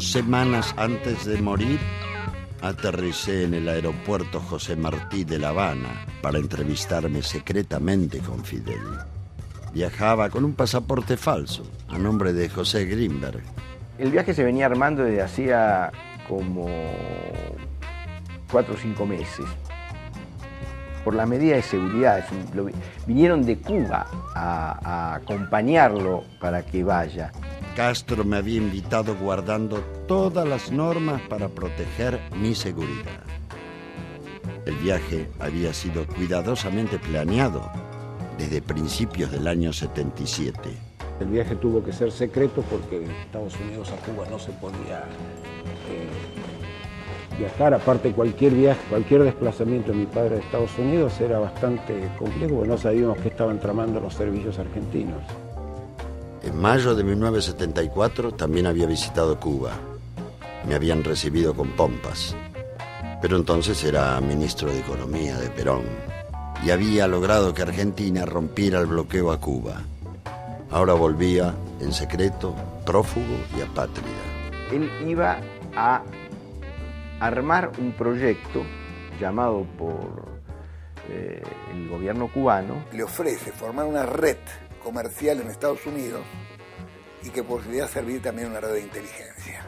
2 semanas antes de morir, aterricé en el aeropuerto José Martí de La Habana para entrevistarme secretamente con Fidel. Viajaba con un pasaporte falso, a nombre de José Grinberg. El viaje se venía armando desde hacía como 4 o 5 meses. Por la medida de seguridad, vinieron de Cuba a acompañarlo para que vaya. Castro me había invitado guardando todas las normas para proteger mi seguridad. El viaje había sido cuidadosamente planeado desde principios del año 77. El viaje tuvo que ser secreto porque en Estados Unidos a Cuba no se podía viajar. Aparte, cualquier viaje, cualquier desplazamiento de mi padre a Estados Unidos era bastante complejo porque no sabíamos qué estaban tramando los servicios argentinos. En mayo de 1974 también había visitado Cuba. Me habían recibido con pompas. Pero entonces era ministro de Economía de Perón y había logrado que Argentina rompiera el bloqueo a Cuba. Ahora volvía en secreto, prófugo y apátrida. Él iba a armar un proyecto llamado por el gobierno cubano. Le ofrece formar una red comercial en Estados Unidos y que podría servir también una red de inteligencia.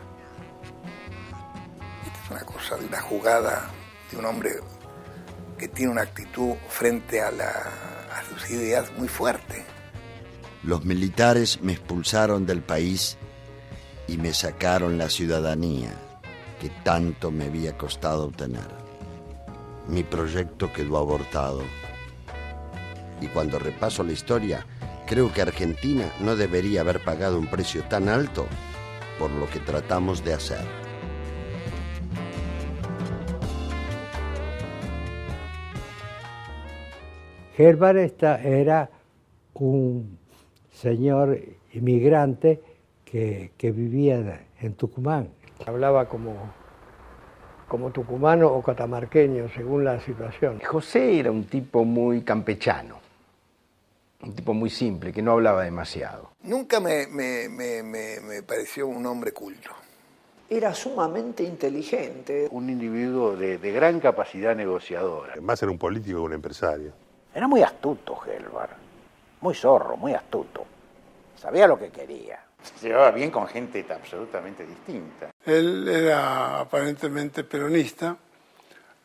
Esta es una cosa de una jugada de un hombre que tiene una actitud frente a sus ideas muy fuerte. Los militares me expulsaron del país y me sacaron la ciudadanía que tanto me había costado obtener. Mi proyecto quedó abortado. Y cuando repaso la historia, creo que Argentina no debería haber pagado un precio tan alto por lo que tratamos de hacer. Helbert era un señor inmigrante que vivía en Tucumán. Hablaba como tucumano o catamarqueño, según la situación. José era un tipo muy campechano, un tipo muy simple, que no hablaba demasiado. Nunca me pareció un hombre culto. Era sumamente inteligente. Un individuo de gran capacidad negociadora. Más era un político que un empresario. Era muy astuto, Helbert. Muy zorro, muy astuto. Sabía lo que quería. Se llevaba bien con gente absolutamente distinta. Él era aparentemente peronista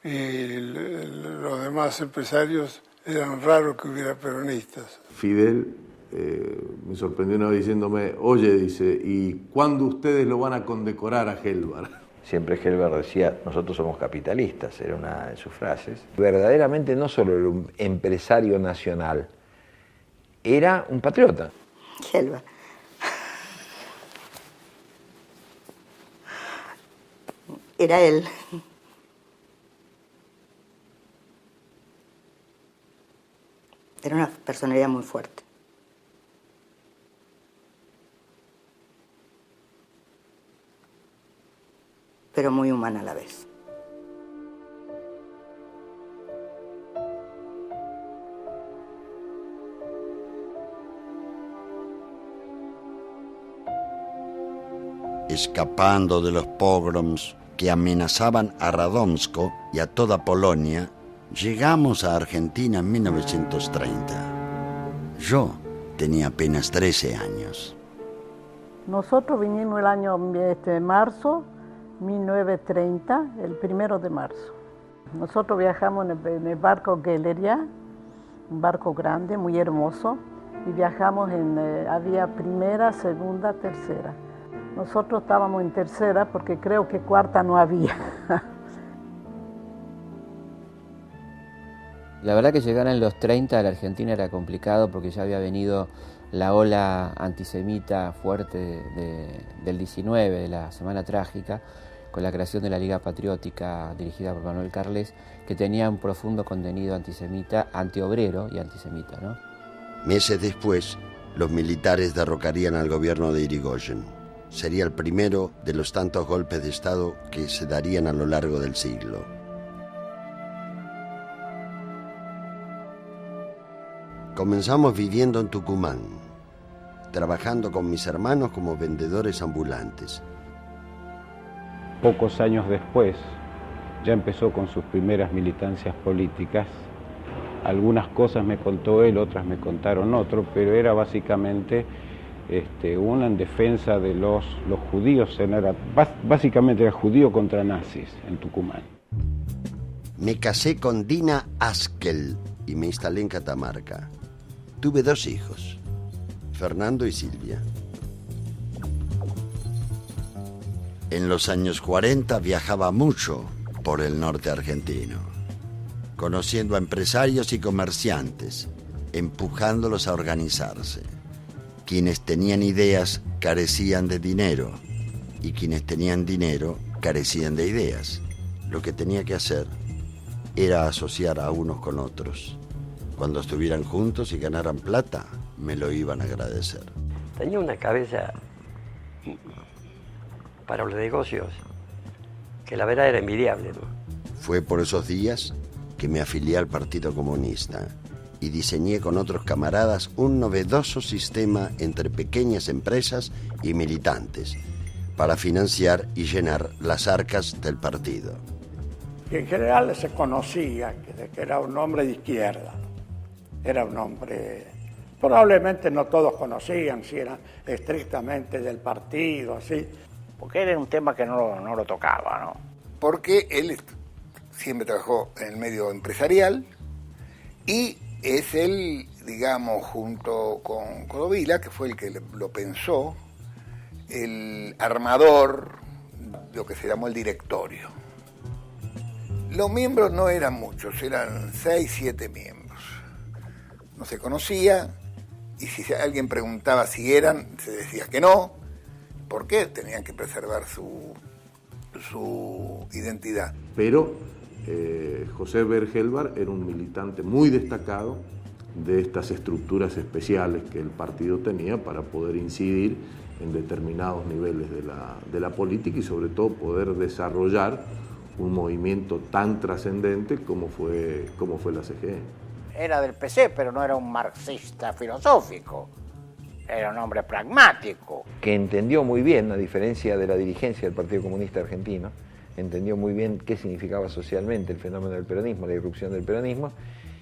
y los demás empresarios eran raros que hubiera peronistas. Fidel me sorprendió una vez diciéndome, oye, dice, ¿y cuándo ustedes lo van a condecorar a Helbert? Siempre Helbert decía, nosotros somos capitalistas, era una de sus frases. Verdaderamente no solo era un empresario nacional, era un patriota. Helbert. Era él. Era una personalidad muy fuerte. Pero muy humana a la vez. Escapando de los pogroms que amenazaban a Radomsko y a toda Polonia, llegamos a Argentina en 1930. Yo tenía apenas 13 años. Nosotros vinimos el año marzo, 1930, el 1 de marzo. Nosotros viajamos en el barco Galeria, un barco grande, muy hermoso, y viajamos había primera, segunda, tercera. Nosotros estábamos en tercera porque creo que cuarta no había. La verdad que llegar en los 30 a la Argentina era complicado porque ya había venido la ola antisemita fuerte del 19, de la Semana Trágica, con la creación de la Liga Patriótica dirigida por Manuel Carles, que tenía un profundo contenido antisemita, antiobrero y antisemita, ¿no? Meses después, los militares derrocarían al gobierno de Irigoyen. Sería el primero de los tantos golpes de Estado que se darían a lo largo del siglo. Comenzamos viviendo en Tucumán, trabajando con mis hermanos como vendedores ambulantes. pocos años después, ya empezó con sus primeras militancias políticas. Algunas cosas me contó él, otras me contaron otros, pero era básicamente una en defensa de los judíos, básicamente era judío contra nazis en Tucumán. Me casé con Dina Askel y me instalé en Catamarca. Tuve 2 hijos, Fernando y Silvia. En los años 40 viajaba mucho por el norte argentino, conociendo a empresarios y comerciantes, empujándolos a organizarse. Quienes tenían ideas carecían de dinero y quienes tenían dinero carecían de ideas. Lo que tenía que hacer era asociar a unos con otros. Cuando estuvieran juntos y ganaran plata, me lo iban a agradecer. Tenía una cabeza para los negocios que la verdad era envidiable, ¿no? Fue por esos días que me afilié al Partido Comunista y diseñé con otros camaradas un novedoso sistema entre pequeñas empresas y militantes para financiar y llenar las arcas del partido. En general se conocía que era un hombre de izquierda, era un hombre, probablemente no todos conocían si era estrictamente del partido, así. Porque era un tema que no lo tocaba, ¿no? Porque él siempre trabajó en el medio empresarial y es él, digamos, junto con Codovila, que fue el que lo pensó, el armador, lo que se llamó el directorio. Los miembros no eran muchos, eran 6, 7 miembros. No se conocía, y si alguien preguntaba si eran, se decía que no, porque tenían que preservar su identidad. Pero José Bergelbar era un militante muy destacado de estas estructuras especiales que el partido tenía para poder incidir en determinados niveles de la política y sobre todo poder desarrollar un movimiento tan trascendente como fue la CGT. Era del PC, pero no era un marxista filosófico. Era un hombre pragmático. Que entendió muy bien, a diferencia de la dirigencia del Partido Comunista Argentino, entendió muy bien qué significaba socialmente el fenómeno del peronismo, la irrupción del peronismo,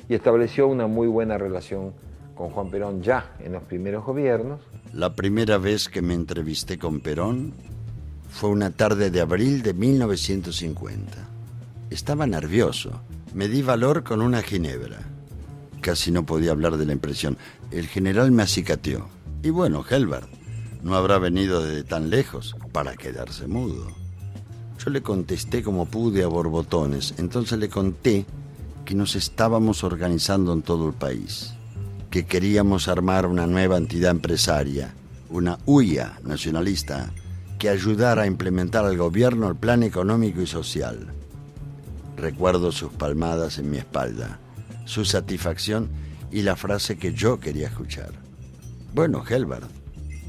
y estableció una muy buena relación con Juan Perón ya en los primeros gobiernos. La primera vez que me entrevisté con Perón fue una tarde de abril de 1950. Estaba nervioso. Me di valor con una ginebra. Casi no podía hablar de la impresión. El general me acicateó. Y bueno, Helbert no habrá venido desde tan lejos para quedarse mudo. Yo le contesté como pude a borbotones. Entonces le conté que nos estábamos organizando en todo el país, que queríamos armar una nueva entidad empresaria, una UIA nacionalista, que ayudara a implementar al gobierno el plan económico y social. Recuerdo sus palmadas en mi espalda, su satisfacción y la frase que yo quería escuchar. Bueno, Helbert,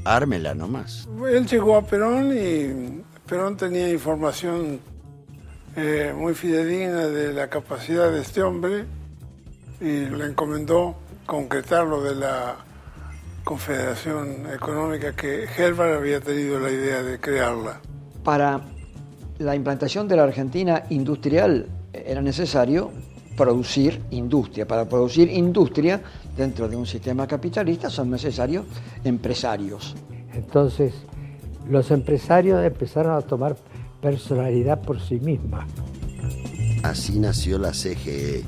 ármela nomás. Él llegó a Perón y Perón tenía información muy fidedigna de la capacidad de este hombre y le encomendó concretar lo de la Confederación Económica que Helbert había tenido la idea de crearla. Para la implantación de la Argentina industrial era necesario producir industria. Para producir industria dentro de un sistema capitalista son necesarios empresarios. Entonces, los empresarios empezaron a tomar personalidad por sí misma. Así nació la CGE,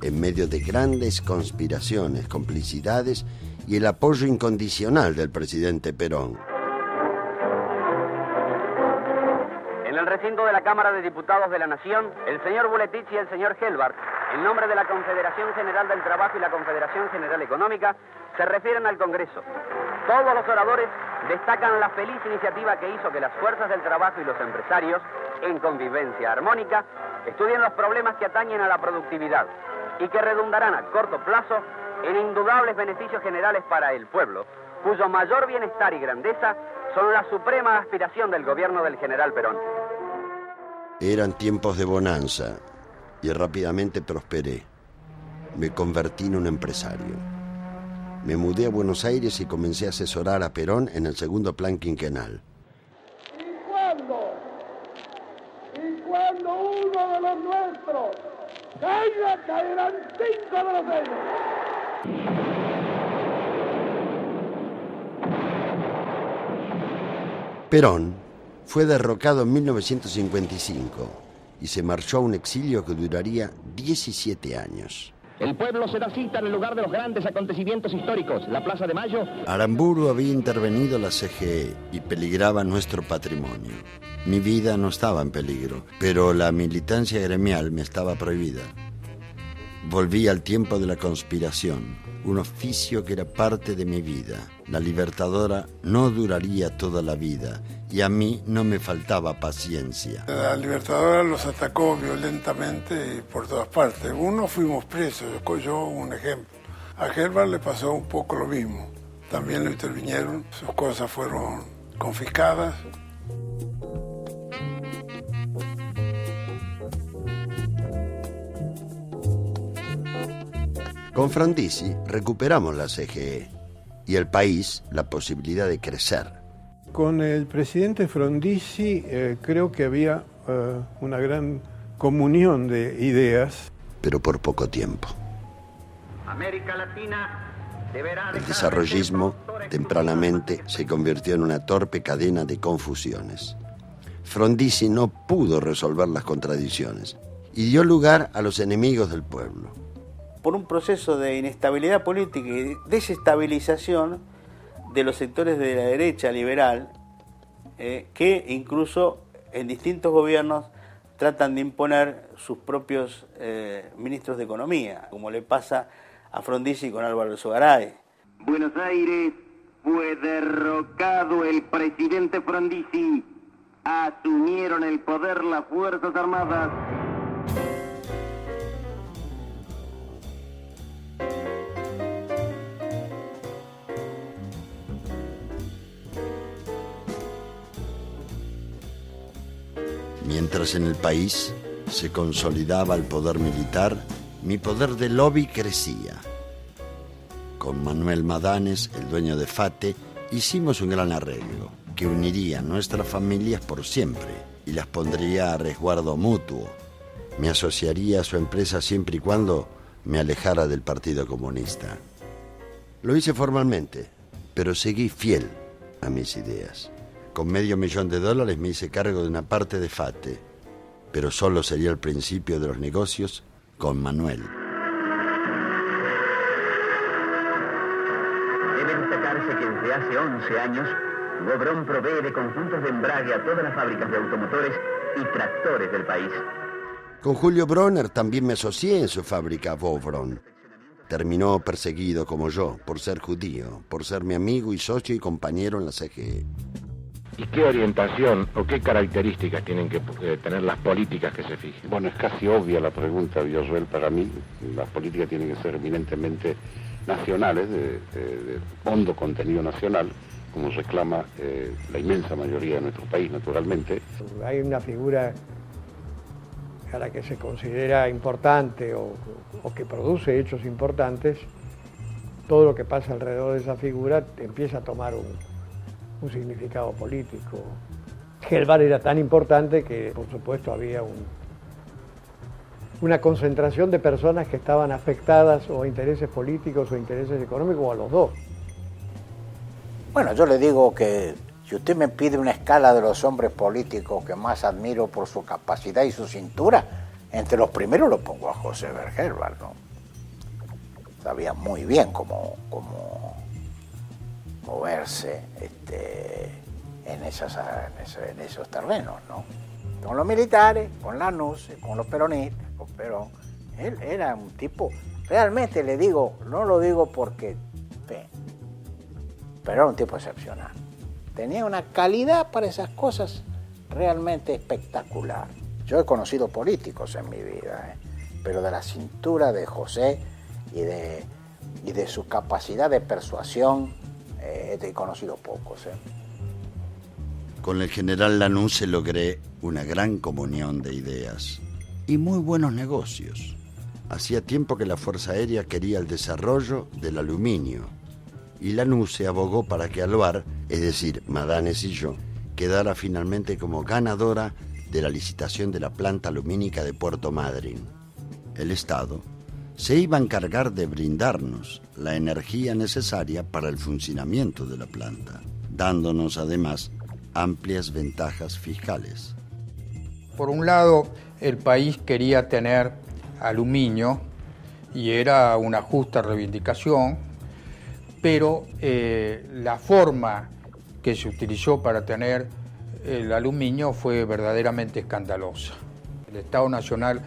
en medio de grandes conspiraciones, complicidades y el apoyo incondicional del presidente Perón. En el recinto de la Cámara de Diputados de la Nación, el señor Buletich y el señor Helbert, en nombre de la Confederación General del Trabajo y la Confederación General Económica, se refieren al Congreso. Todos los oradores destacan la feliz iniciativa que hizo que las fuerzas del trabajo y los empresarios, en convivencia armónica, estudien los problemas que atañen a la productividad y que redundarán a corto plazo en indudables beneficios generales para el pueblo, cuyo mayor bienestar y grandeza son la suprema aspiración del gobierno del general Perón. Eran tiempos de bonanza y rápidamente prosperé. Me convertí en un empresario. Me mudé a Buenos Aires y comencé a asesorar a Perón en el segundo plan quinquenal. Y cuando cayendo uno de los nuestros. Caiga, caerán 5 de los de ellos. Perón fue derrocado en 1955 y se marchó a un exilio que duraría 17 años. El pueblo se da cita en el lugar de los grandes acontecimientos históricos, la Plaza de Mayo. Aramburu había intervenido la CGE y peligraba nuestro patrimonio. Mi vida no estaba en peligro, pero la militancia gremial me estaba prohibida. Volví al tiempo de la conspiración, un oficio que era parte de mi vida. La Libertadora no duraría toda la vida y a mí no me faltaba paciencia. La Libertadora los atacó violentamente por todas partes. Unos fuimos presos, yo un ejemplo. A Helbart le pasó un poco lo mismo. También lo intervinieron, sus cosas fueron confiscadas. Con Frondizi recuperamos la CGE y el país la posibilidad de crecer. Con el presidente Frondizi creo que había una gran comunión de ideas. Pero por poco tiempo. América Latina deberá... El desarrollismo tempranamente se convirtió en una torpe cadena de confusiones. Frondizi no pudo resolver las contradicciones y dio lugar a los enemigos del pueblo. Por un proceso de inestabilidad política y desestabilización de los sectores de la derecha liberal, que incluso en distintos gobiernos tratan de imponer sus propios ministros de Economía, como le pasa a Frondizi con Álvaro Alzogaray. Buenos Aires, fue derrocado el presidente Frondizi. Asumieron el poder las Fuerzas Armadas. Mientras en el país se consolidaba el poder militar, mi poder de lobby crecía. Con Manuel Madanes, el dueño de FATE, hicimos un gran arreglo que uniría nuestras familias por siempre y las pondría a resguardo mutuo. Me asociaría a su empresa siempre y cuando me alejara del Partido Comunista. Lo hice formalmente, pero seguí fiel a mis ideas. Con $500,000 me hice cargo de una parte de FATE, pero solo sería el principio de los negocios con Manuel. Debe destacarse que desde hace 11 años, Bobrón provee de conjuntos de embrague a todas las fábricas de automotores y tractores del país. Con Julio Bronner también me asocié en su fábrica Bobrón. Terminó perseguido como yo, por ser judío, por ser mi amigo y socio y compañero en la CGE. ¿Y qué orientación o qué características tienen que tener las políticas que se fijen? Bueno, es casi obvia la pregunta, Villarroel, para mí. Las políticas tienen que ser eminentemente nacionales, de hondo contenido nacional, como reclama la inmensa mayoría de nuestro país, naturalmente. Hay una figura a la que se considera importante o que produce hechos importantes. Todo lo que pasa alrededor de esa figura empieza a tomar un significado político. Helbart era tan importante que, por supuesto, había una concentración de personas que estaban afectadas o a intereses políticos o intereses económicos, o a los dos. Bueno, yo le digo que si usted me pide una escala de los hombres políticos que más admiro por su capacidad y su cintura, entre los primeros lo pongo a José Helbart, ¿no? Sabía muy bien cómo moverse en esos terrenos, ¿no? Con los militares, con Lanús, con los peronistas, con Perón. Él era un tipo, realmente le digo, no lo digo porque, pero era un tipo excepcional. Tenía una calidad para esas cosas realmente espectacular. Yo he conocido políticos en mi vida, pero de la cintura de José y de su capacidad de persuasión, he conocido pocos. Con el general Lanús logré una gran comunión de ideas y muy buenos negocios. Hacía tiempo que la Fuerza Aérea quería el desarrollo del aluminio y Lanús abogó para que Alvar, es decir, Madanes y yo, quedara finalmente como ganadora de la licitación de la planta lumínica de Puerto Madryn. El Estado se iba a encargar de brindarnos la energía necesaria para el funcionamiento de la planta, dándonos además amplias ventajas fiscales. Por un lado, el país quería tener aluminio y era una justa reivindicación, pero la forma que se utilizó para tener el aluminio fue verdaderamente escandalosa. El Estado Nacional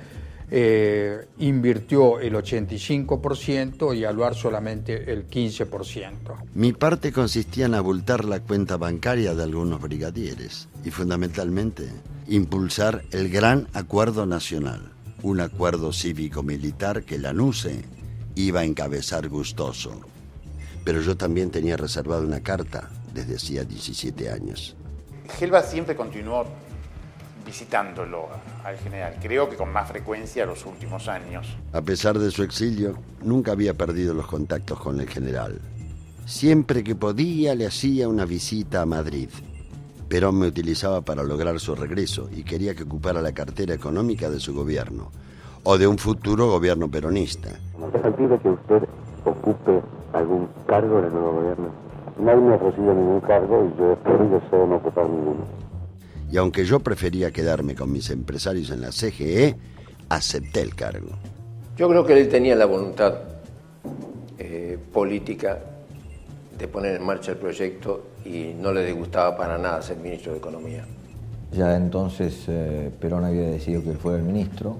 invirtió el 85% y Aluar solamente el 15%. Mi parte consistía en abultar la cuenta bancaria de algunos brigadieres y fundamentalmente impulsar el Gran Acuerdo Nacional, un acuerdo cívico-militar que la NUCE iba a encabezar gustoso. Pero yo también tenía reservada una carta desde hacía 17 años. Gelbard siempre continuó visitándolo al general, creo que con más frecuencia los últimos años. A pesar de su exilio, nunca había perdido los contactos con el general. Siempre que podía le hacía una visita a Madrid. Perón me utilizaba para lograr su regreso y quería que ocupara la cartera económica de su gobierno, o de un futuro gobierno peronista. ¿Es factible que usted ocupe algún cargo en el nuevo gobierno? Nadie me ha ofrecido ningún cargo y yo espero y deseo no ocupar ninguno. Y aunque yo prefería quedarme con mis empresarios en la CGE, acepté el cargo. Yo creo que él tenía la voluntad política de poner en marcha el proyecto y no le disgustaba para nada ser ministro de Economía. Ya entonces Perón había decidido que él fuera el ministro,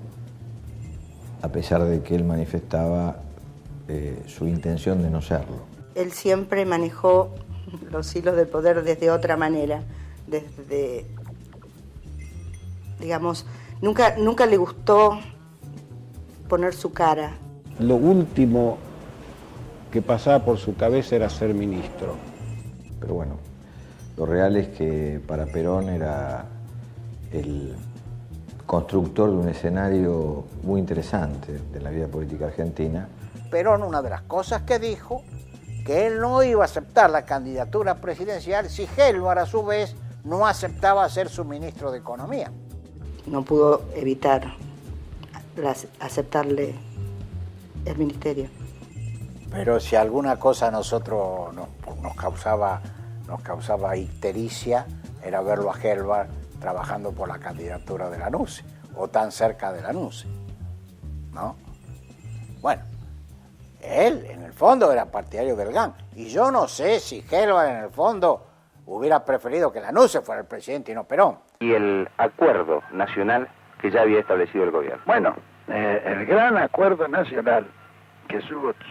a pesar de que él manifestaba su intención de no serlo. Él siempre manejó los hilos del poder desde otra manera, desde, digamos, nunca le gustó poner su cara. Lo último que pasaba por su cabeza era ser ministro. Pero bueno, lo real es que para Perón era el constructor de un escenario muy interesante de la vida política argentina. Perón, una de las cosas que dijo, que él no iba a aceptar la candidatura presidencial si Gelbard, a su vez, no aceptaba ser su ministro de Economía. No pudo evitar aceptarle el ministerio. Pero si alguna cosa a nosotros nos causaba ictericia, era verlo a Gelbard trabajando por la candidatura de la NUCE, o tan cerca de la NUCE, ¿no? Bueno, él en el fondo era partidario del GAN, y yo no sé si Gelbard en el fondo hubiera preferido que la NUCE fuera el presidente y no Perón. Y el acuerdo nacional que ya había establecido el gobierno. Bueno, el gran acuerdo nacional, que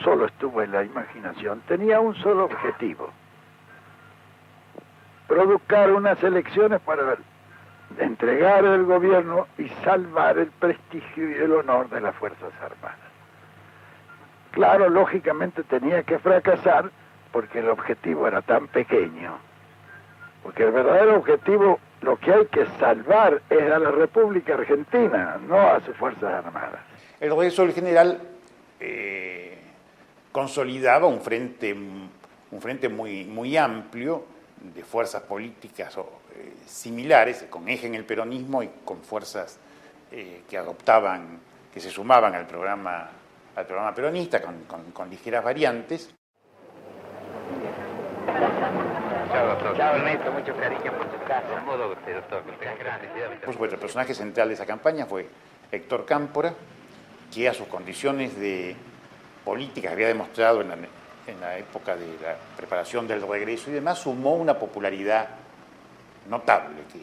solo estuvo en la imaginación, tenía un solo objetivo: provocar unas elecciones para entregar el gobierno y salvar el prestigio y el honor de las Fuerzas Armadas. Claro, lógicamente tenía que fracasar porque el objetivo era tan pequeño, porque el verdadero objetivo, lo que hay que salvar es a la República Argentina, no a sus Fuerzas Armadas. El regreso del general consolidaba un frente muy amplio de fuerzas políticas similares, con eje en el peronismo y con fuerzas que se sumaban al programa peronista con ligeras variantes. Chao, Ernesto, mucho cariño por tu casa. Por supuesto, el personaje central de esa campaña fue Héctor Cámpora, que a sus condiciones de políticas había demostrado en la época de la preparación del regreso y demás, sumó una popularidad notable, que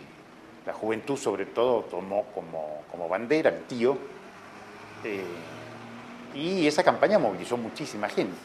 la juventud sobre todo tomó como bandera, el tío, y esa campaña movilizó muchísima gente.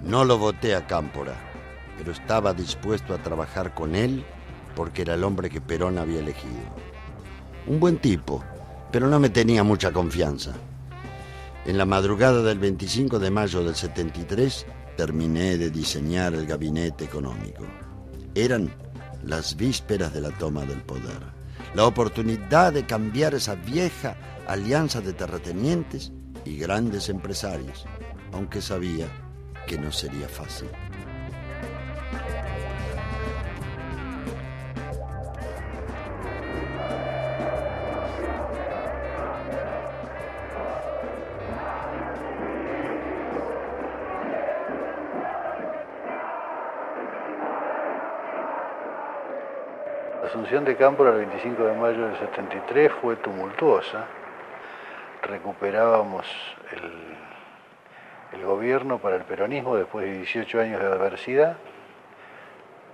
No lo voté a Cámpora, pero estaba dispuesto a trabajar con él porque era el hombre que Perón había elegido. Un buen tipo, pero no me tenía mucha confianza. En la madrugada del 25 de mayo del 73 terminé de diseñar el gabinete económico. Eran las vísperas de la toma del poder. La oportunidad de cambiar esa vieja alianza de terratenientes y grandes empresarios, aunque sabía que no sería fácil. La asunción de Cámpora el 25 de mayo del 73 fue tumultuosa. Recuperábamos el gobierno para el peronismo después de 18 años de adversidad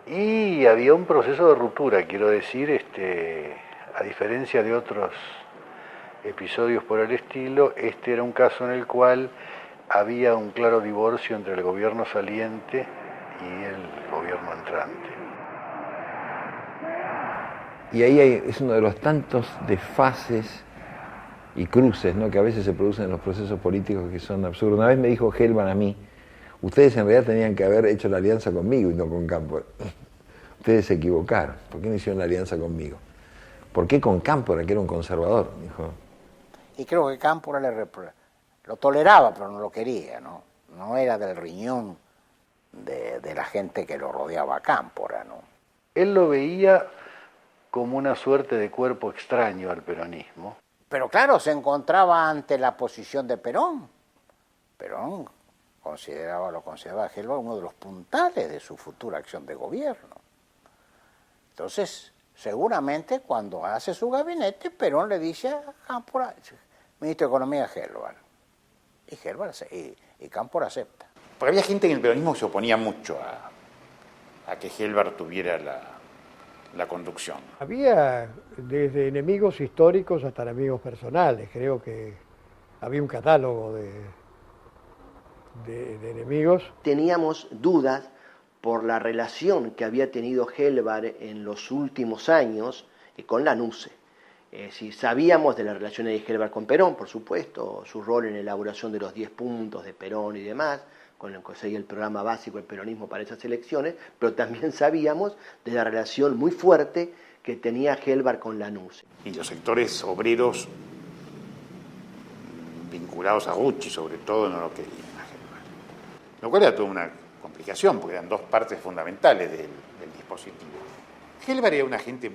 y había un proceso de ruptura, quiero decir, a diferencia de otros episodios por el estilo, este era un caso en el cual había un claro divorcio entre el gobierno saliente y el gobierno entrante. Y ahí es uno de los tantos desfases y cruces, ¿no?, que a veces se producen en los procesos políticos que son absurdos. Una vez me dijo Hellman a mí, ustedes en realidad tenían que haber hecho la alianza conmigo y no con Cámpora. Ustedes se equivocaron. ¿Por qué no hicieron la alianza conmigo? ¿Por qué con Cámpora, que era un conservador? Dijo. Y creo que Cámpora lo toleraba, pero no lo quería, ¿no? No era del riñón de la gente que lo rodeaba a Cámpora, ¿no? Él lo veía como una suerte de cuerpo extraño al peronismo. Pero claro, se encontraba ante la posición de Perón. Perón lo consideraba a Hellbar uno de los puntales de su futura acción de gobierno. Entonces, seguramente cuando hace su gabinete, Perón le dice a Cámpora, ministro de Economía Hellbar. Y Cámpora acepta. Porque había gente en el peronismo que se oponía mucho a que Hellbar tuviera la conducción. Había desde enemigos históricos hasta enemigos personales. Creo que había un catálogo de enemigos. Teníamos dudas por la relación que había tenido Hellbar en los últimos años con la NUCE. Si sabíamos de la relación de Hellbar con Perón, por supuesto, su rol en la elaboración de los 10 puntos de Perón y demás, con lo que sería el programa básico del peronismo para esas elecciones, pero también sabíamos de la relación muy fuerte que tenía Hellbar con la NUCE. Y los sectores obreros vinculados a Rucci, sobre todo, no lo querían a Hellbar. Lo cual era toda una complicación, porque eran dos partes fundamentales del dispositivo. Hellbar era una gente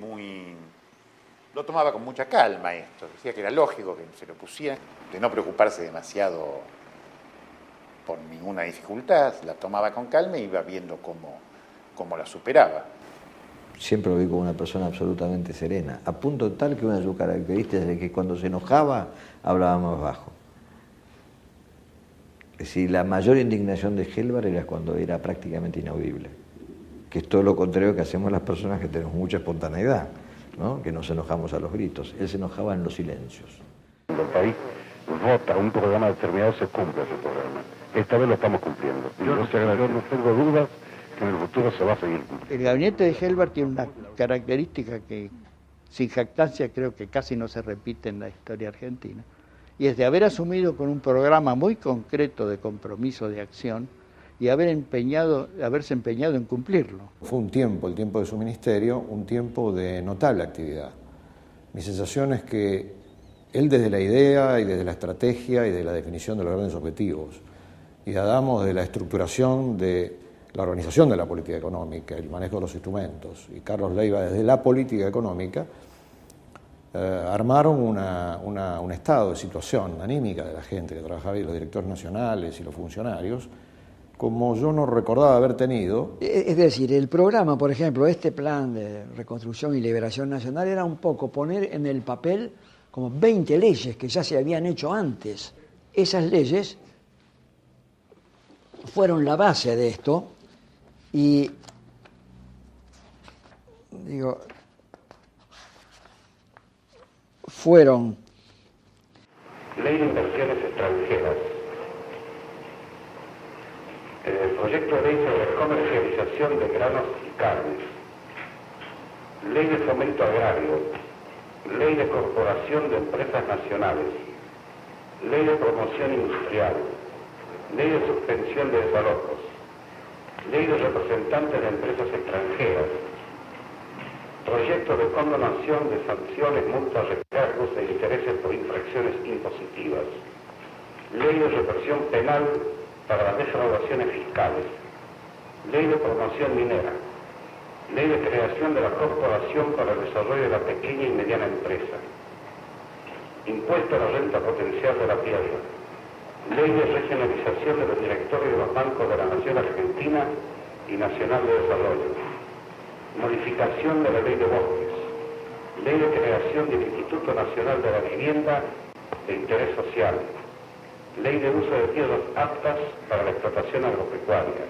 lo tomaba con mucha calma esto, decía que era lógico que se lo pusieran, de no preocuparse demasiado por ninguna dificultad, la tomaba con calma y iba viendo cómo la superaba. Siempre lo vi como una persona absolutamente serena, a punto tal que una de sus características es que cuando se enojaba hablaba más bajo. Es decir, la mayor indignación de Hellbar era cuando era prácticamente inaudible, que es todo lo contrario que hacemos las personas que tenemos mucha espontaneidad, ¿no?, que nos enojamos a los gritos. Él se enojaba en los silencios. Cuando el país vota un programa determinado, se cumple ese programa. Esta vez lo estamos cumpliendo. Yo no tengo dudas que en el futuro se va a seguir cumpliendo. El gabinete de Hellbar tiene una característica que, sin jactancia, creo que casi no se repite en la historia argentina, y es de haber asumido con un programa muy concreto de compromiso de acción y haberse empeñado en cumplirlo. Fue un tiempo, el tiempo de su ministerio, un tiempo de notable actividad. Mi sensación es que él desde la idea y desde la estrategia y de la definición de los grandes objetivos, y Adamo de la estructuración de la organización de la política económica, el manejo de los instrumentos, y Carlos Leiva desde la política económica, armaron un estado de situación anímica de la gente que trabajaba ahí, los directores nacionales y los funcionarios, como yo no recordaba haber tenido. Es decir, el programa, por ejemplo, este plan de reconstrucción y liberación nacional era un poco poner en el papel como 20 leyes que ya se habían hecho antes. Esas leyes fueron la base de esto y, fueron Ley de inversiones extranjeras. Proyecto de ley sobre comercialización de granos y carnes, ley de fomento agrario, ley de corporación de empresas nacionales, ley de promoción industrial, ley de suspensión de desalojos, ley de representantes de empresas extranjeras, proyecto de condonación de sanciones, multas, recargos e intereses por infracciones impositivas, ley de represión penal para las defraudaciones fiscales, ley de promoción minera, ley de creación de la Corporación para el Desarrollo de la Pequeña y Mediana Empresa, impuesto a la renta potencial de la tierra, ley de regionalización de los directorios de los bancos de la Nación Argentina y Nacional de Desarrollo, modificación de la ley de bosques, ley de creación del Instituto Nacional de la Vivienda de Interés Social, ley de uso de tierras aptas para la explotación agropecuaria,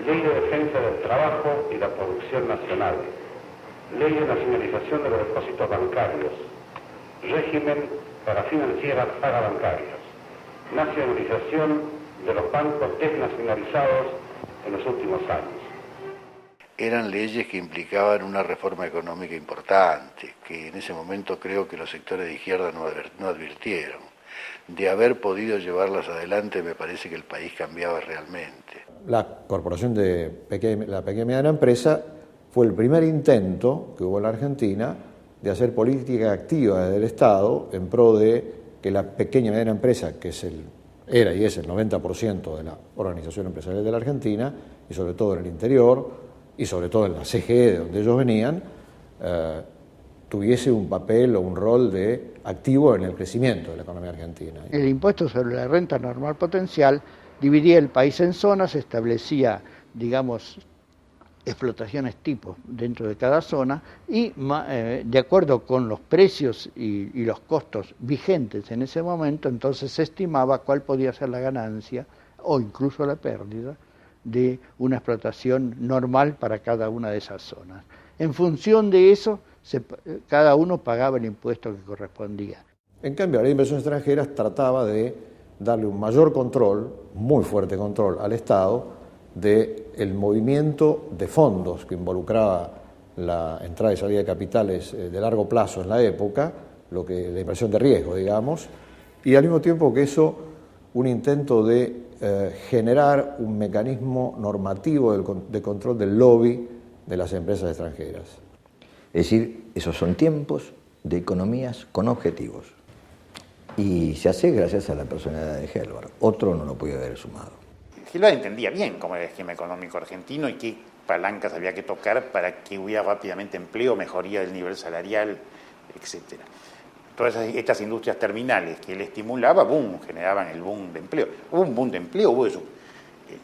ley de defensa del trabajo y la producción nacional, ley de nacionalización de los depósitos bancarios, régimen para financieras parabancarias, nacionalización de los bancos desnacionalizados en los últimos años. Eran leyes que implicaban una reforma económica importante, que en ese momento creo que los sectores de izquierda no advirtieron. De haber podido llevarlas adelante, me parece que el país cambiaba realmente. La Corporación de la Pequeña y Mediana Empresa fue el primer intento que hubo en la Argentina de hacer política activa desde el Estado en pro de que la pequeña y mediana empresa, que era y es el 90% de la organización empresarial de la Argentina, y sobre todo en el interior, y sobre todo en la CGE, de donde ellos venían, tuviese un papel o un rol de activo en el crecimiento de la economía argentina. El impuesto sobre la renta normal potencial dividía el país en zonas, establecía, digamos, explotaciones tipo dentro de cada zona y de acuerdo con los precios y los costos vigentes en ese momento, entonces se estimaba cuál podía ser la ganancia o incluso la pérdida de una explotación normal para cada una de esas zonas. En función de eso, cada uno pagaba el impuesto que correspondía. En cambio, la ley de inversiones extranjeras trataba de darle un mayor control, muy fuerte control al Estado, del movimiento de fondos que involucraba la entrada y salida de capitales de largo plazo en la época, la inversión de riesgo, digamos, y al mismo tiempo que eso, un intento de generar un mecanismo normativo de control del lobby de las empresas extranjeras. Es decir, esos son tiempos de economías con objetivos. Y se hace gracias a la personalidad de Helvar. Otro no lo podía haber sumado. Helvar entendía bien cómo era el esquema económico argentino y qué palancas había que tocar para que hubiera rápidamente empleo, mejoría del nivel salarial, etc. Todas estas industrias terminales que él estimulaba, boom, generaban el boom de empleo. Hubo un boom de empleo, hubo eso.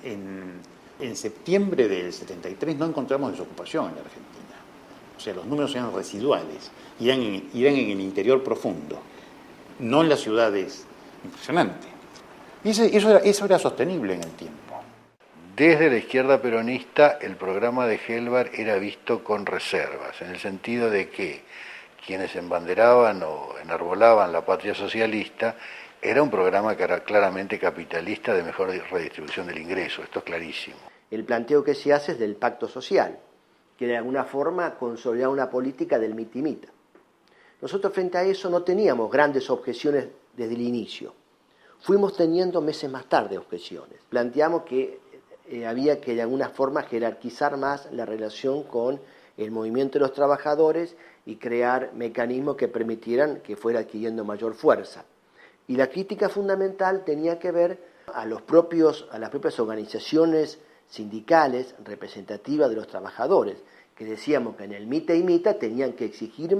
En septiembre del 73 no encontramos desocupación en la Argentina. O sea, los números eran residuales, iban en el interior profundo, no en las ciudades. Impresionante. Y eso era sostenible en el tiempo. Desde la izquierda peronista, el programa de Helvar era visto con reservas, en el sentido de que quienes embanderaban o enarbolaban la patria socialista, era un programa que era claramente capitalista de mejor redistribución del ingreso, esto es clarísimo. El planteo que se hace es del pacto social, que de alguna forma consolidaba una política del mitimita. Nosotros frente a eso no teníamos grandes objeciones desde el inicio. Fuimos teniendo meses más tarde objeciones. Planteamos que había que de alguna forma jerarquizar más la relación con el movimiento de los trabajadores y crear mecanismos que permitieran que fuera adquiriendo mayor fuerza. Y la crítica fundamental tenía que ver a las propias organizaciones sindicales representativas de los trabajadores, que decíamos que en el mita y mita tenían que exigir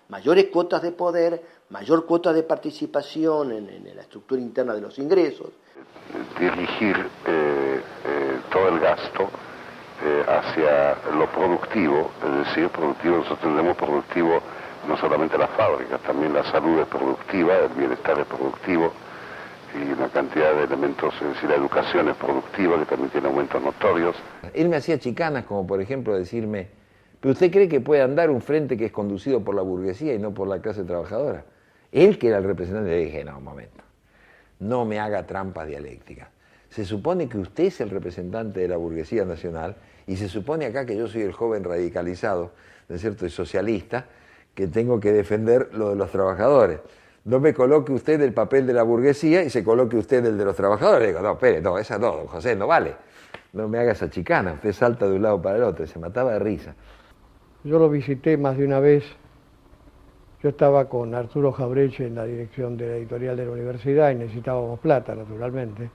mayores cuotas de poder, mayor cuota de participación en la estructura interna de los ingresos. Dirigir todo el gasto hacia lo productivo, es decir, productivo, nosotros entendemos productivo no solamente las fábricas, también la salud es productiva, el bienestar es productivo y una cantidad de elementos, es decir, la educación es productiva, que también tiene aumentos notorios. Él me hacía chicanas como por ejemplo decirme, ¿pero usted cree que puede andar un frente que es conducido por la burguesía y no por la clase trabajadora? Él, que era el representante, le dije, no, un momento, no me haga trampas dialécticas. Se supone que usted es el representante de la burguesía nacional y se supone acá que yo soy el joven radicalizado, ¿no es cierto?, y socialista, que tengo que defender lo de los trabajadores. No me coloque usted el papel de la burguesía y se coloque usted el de los trabajadores. Digo, no, espere, no, esa no, don José, no vale. No me haga esa chicana, usted salta de un lado para el otro, se mataba de risa. Yo lo visité más de una vez. Yo estaba con Arturo Jauretche en la dirección de la editorial de la universidad y necesitábamos plata, naturalmente.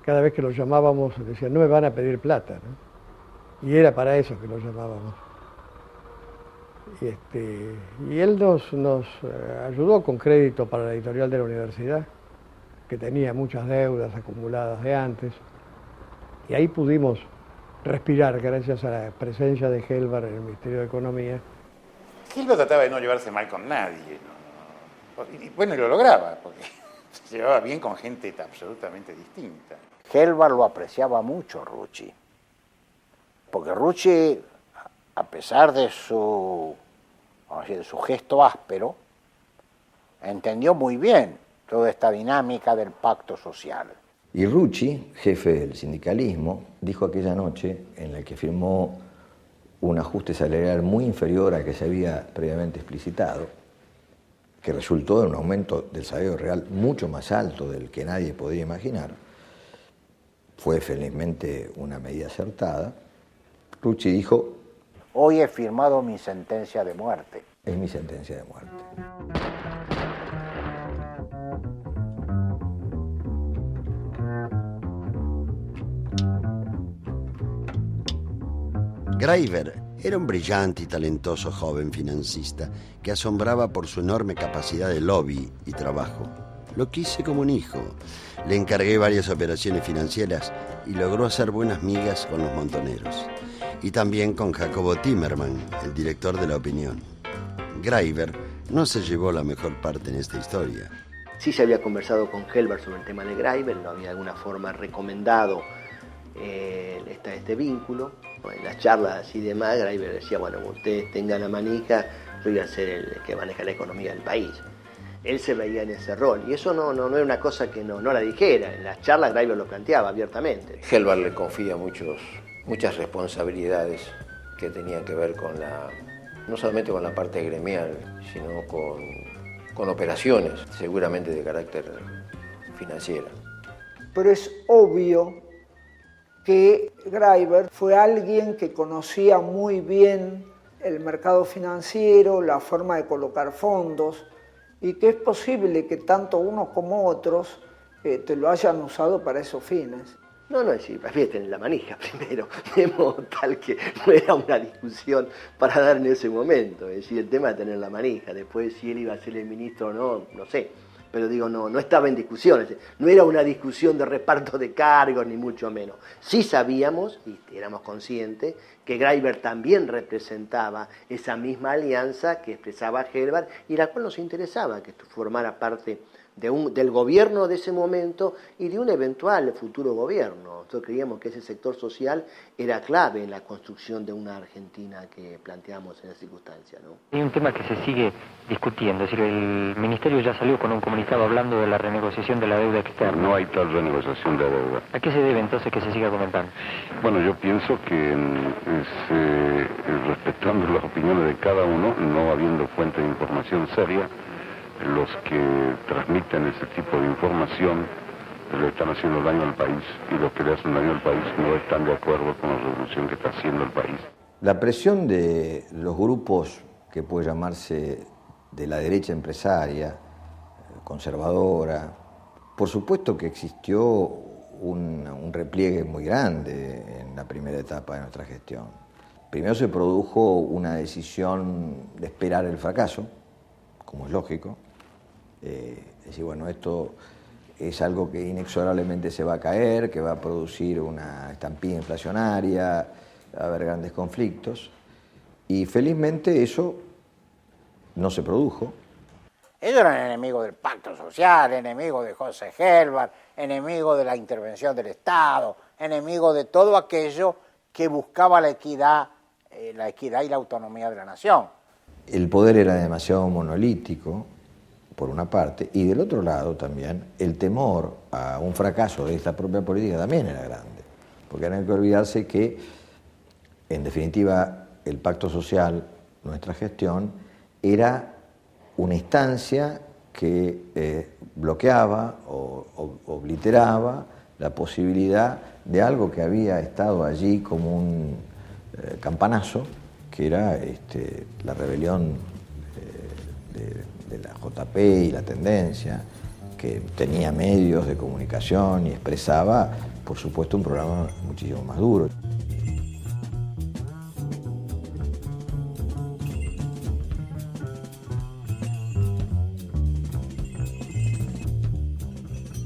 Cada vez que lo llamábamos decían, no me van a pedir plata, ¿no? Y era para eso que lo llamábamos. Y él nos ayudó con crédito para la editorial de la universidad, que tenía muchas deudas acumuladas de antes. Y ahí pudimos respirar gracias a la presencia de Helbar en el Ministerio de Economía. Helbar trataba de no llevarse mal con nadie, ¿no? Y bueno, y lo lograba, porque se llevaba bien con gente absolutamente distinta. Helbar lo apreciaba mucho, Rucci, porque Rucci, a pesar de su gesto áspero, entendió muy bien toda esta dinámica del pacto social. Y Rucci, jefe del sindicalismo, dijo aquella noche en la que firmó un ajuste salarial muy inferior al que se había previamente explicitado, que resultó en un aumento del salario real mucho más alto del que nadie podía imaginar. Fue felizmente una medida acertada. Rucci dijo: hoy he firmado mi sentencia de muerte. Es mi sentencia de muerte. Greiber era un brillante y talentoso joven financista que asombraba por su enorme capacidad de lobby y trabajo. Lo quise como un hijo. Le encargué varias operaciones financieras y logró hacer buenas migas con los montoneros. Y también con Jacobo Timerman, el director de La Opinión. Greiber no se llevó la mejor parte en esta historia. Sí se había conversado con Helbar sobre el tema de Greiber, no había de alguna forma recomendado este vínculo. En las charlas y demás, Greiber decía, bueno, ustedes tengan la manija, yo voy a ser el que maneja la economía del país. Él se veía en ese rol, y eso no era una cosa que no la dijera. En las charlas Greiber lo planteaba abiertamente. Helbar le confía muchas responsabilidades que tenían que ver con no solamente con la parte gremial, sino con operaciones, seguramente de carácter financiero. Pero es obvio que Greiber fue alguien que conocía muy bien el mercado financiero, la forma de colocar fondos, y que es posible que tanto unos como otros te lo hayan usado para esos fines. No, es decir, prefiero tener la manija primero, de modo tal que no era una discusión para dar en ese momento. Es decir, el tema de tener la manija, después si él iba a ser el ministro o no sé. Pero digo, no estaba en discusión, no era una discusión de reparto de cargos, ni mucho menos. Sí sabíamos, y éramos conscientes, que Greiber también representaba esa misma alianza que expresaba Helbar y la cual nos interesaba que formara parte del gobierno de ese momento y de un eventual futuro gobierno. Nosotros creíamos que ese sector social era clave en la construcción de una Argentina que planteamos en esa circunstancia, ¿no? Hay un tema que se sigue discutiendo, es decir, el Ministerio ya salió con un comunicado hablando de la renegociación de la deuda externa. No hay tal renegociación de deuda. ¿A qué se debe entonces que se siga comentando? Bueno, yo pienso que respetando las opiniones de cada uno, no habiendo fuente de información seria, los que transmiten ese tipo de información le están haciendo daño al país, y los que le hacen daño al país no están de acuerdo con la revolución que está haciendo el país. La presión de los grupos que puede llamarse de la derecha empresaria, conservadora, por supuesto que existió un repliegue muy grande en la primera etapa de nuestra gestión. Primero se produjo una decisión de esperar el fracaso, como es lógico. Decir, bueno, esto es algo que inexorablemente se va a caer, que va a producir una estampida inflacionaria, va a haber grandes conflictos, y felizmente eso no se produjo. Ellos eran enemigos del pacto social, enemigos de José Helbar, enemigos de la intervención del Estado, enemigos de todo aquello que buscaba la equidad y la autonomía de la nación. El poder era demasiado monolítico, por una parte, y del otro lado también el temor a un fracaso de esta propia política también era grande, porque no hay que olvidarse que, en definitiva, el pacto social, nuestra gestión, era una instancia que bloqueaba o obliteraba la posibilidad de algo que había estado allí como un campanazo, que era la rebelión de la JP y la tendencia, que tenía medios de comunicación y expresaba, por supuesto, un programa muchísimo más duro.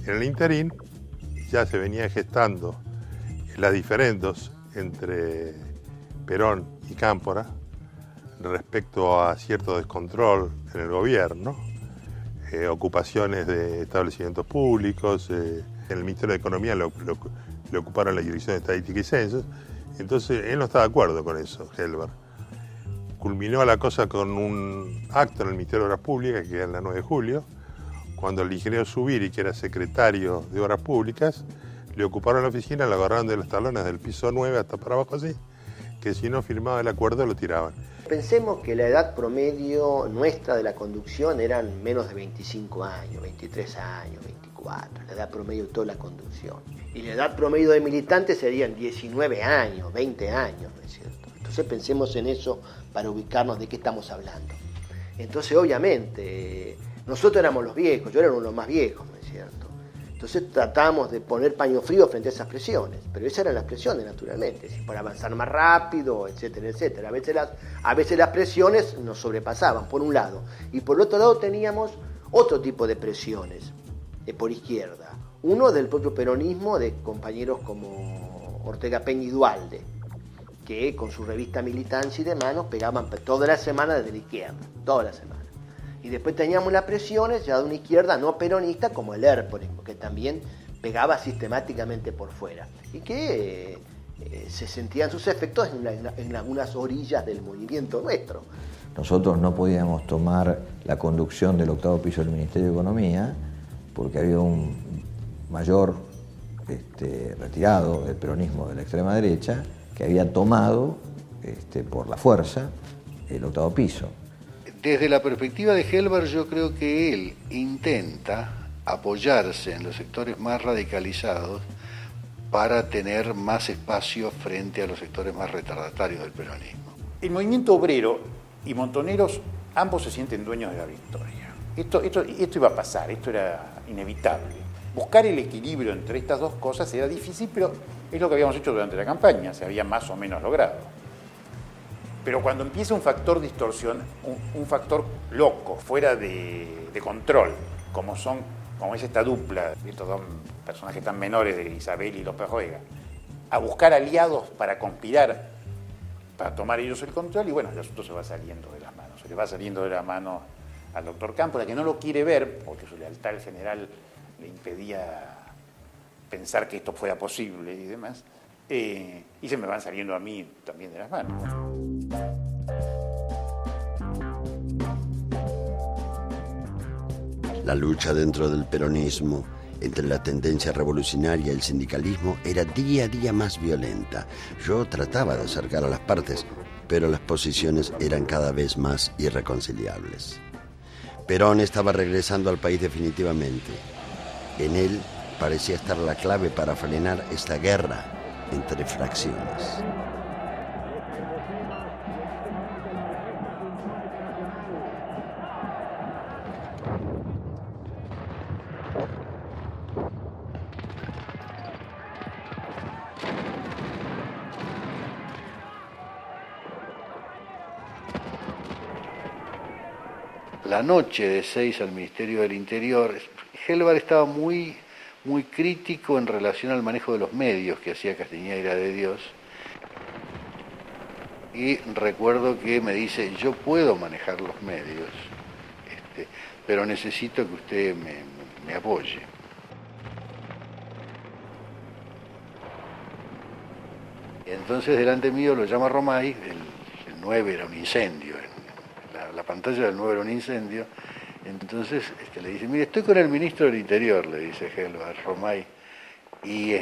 En el interín ya se venía gestando las diferencias entre Perón y Cámpora respecto a cierto descontrol en el gobierno, ocupaciones de establecimientos públicos, en el Ministerio de Economía le ocuparon la Dirección de Estadística y Censos, entonces él no estaba de acuerdo con eso, Helbar. Culminó la cosa con un acto en el Ministerio de Obras Públicas, que era en la 9 de julio, cuando el ingeniero Zubiri, que era secretario de Obras Públicas, le ocuparon la oficina, lo agarraron de los talones del piso 9 hasta para abajo así, que si no firmaba el acuerdo lo tiraban. Pensemos que la edad promedio nuestra de la conducción eran menos de 25 años, 23 años, 24, la edad promedio de toda la conducción. Y la edad promedio de militantes serían 19 años, 20 años, ¿no es cierto? Entonces pensemos en eso para ubicarnos de qué estamos hablando. Entonces, obviamente, nosotros éramos los viejos, yo era uno de los más viejos, ¿no es cierto? Entonces tratamos de poner paño frío frente a esas presiones, pero esas eran las presiones, naturalmente, para avanzar más rápido, etcétera, etcétera. A veces las presiones nos sobrepasaban, por un lado, y por otro lado teníamos otro tipo de presiones, por izquierda. Uno del propio peronismo, de compañeros como Ortega Peña y Duhalde, que con su revista Militancia y demás nos pegaban toda la semana desde la izquierda, toda la semana. Y después teníamos las presiones ya de una izquierda no peronista como el Hérpoles, que también pegaba sistemáticamente por fuera y que se sentían sus efectos en algunas orillas del movimiento nuestro. Nosotros no podíamos tomar la conducción del 8º piso del Ministerio de Economía porque había un mayor retirado del peronismo de la extrema derecha que había tomado por la fuerza el 8º piso. Desde la perspectiva de Helbar, yo creo que él intenta apoyarse en los sectores más radicalizados para tener más espacio frente a los sectores más retardatarios del peronismo. El movimiento obrero y Montoneros, ambos se sienten dueños de la victoria. Esto iba a pasar, esto era inevitable. Buscar el equilibrio entre estas dos cosas era difícil, pero es lo que habíamos hecho durante la campaña, se había más o menos logrado. Pero cuando empieza un factor distorsión, un factor loco, fuera de control, como es esta dupla, estos dos personajes tan menores de Isabel y López Ruega, a buscar aliados para conspirar, para tomar ellos el control, y bueno, el asunto se va saliendo de las manos. Se le va saliendo de la mano al doctor Cámpora, que no lo quiere ver, porque su lealtad al general le impedía pensar que esto fuera posible y demás, y se me van saliendo a mí también de las manos. La lucha dentro del peronismo entre la tendencia revolucionaria y el sindicalismo era día a día más violenta. Yo trataba de acercar a las partes, pero las posiciones eran cada vez más irreconciliables. Perón estaba regresando al país definitivamente. En él parecía estar la clave para frenar esta guerra entre fracciones. La noche de 6 al Ministerio del Interior, Helbar estaba muy crítico en relación al manejo de los medios que hacía Castañeda de Dios. Y recuerdo que me dice, yo puedo manejar los medios, pero necesito que usted me apoye. Y entonces delante mío lo llama Romay, el 9 era un incendio, la pantalla del 9 era un incendio, Entonces le dice, mire, estoy con el ministro del Interior, le dice Helbar, Romay, y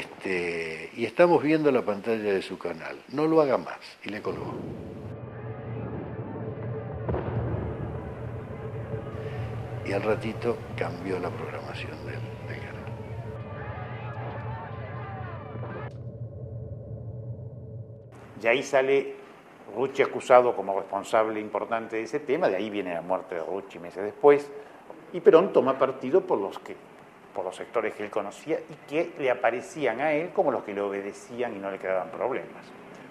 estamos viendo la pantalla de su canal, no lo haga más, y le colgó. Y al ratito cambió la programación del canal. Y ahí sale Rucci acusado como responsable importante de ese tema, de ahí viene la muerte de Rucci meses después, y Perón toma partido por los sectores que él conocía y que le aparecían a él como los que le obedecían y no le creaban problemas.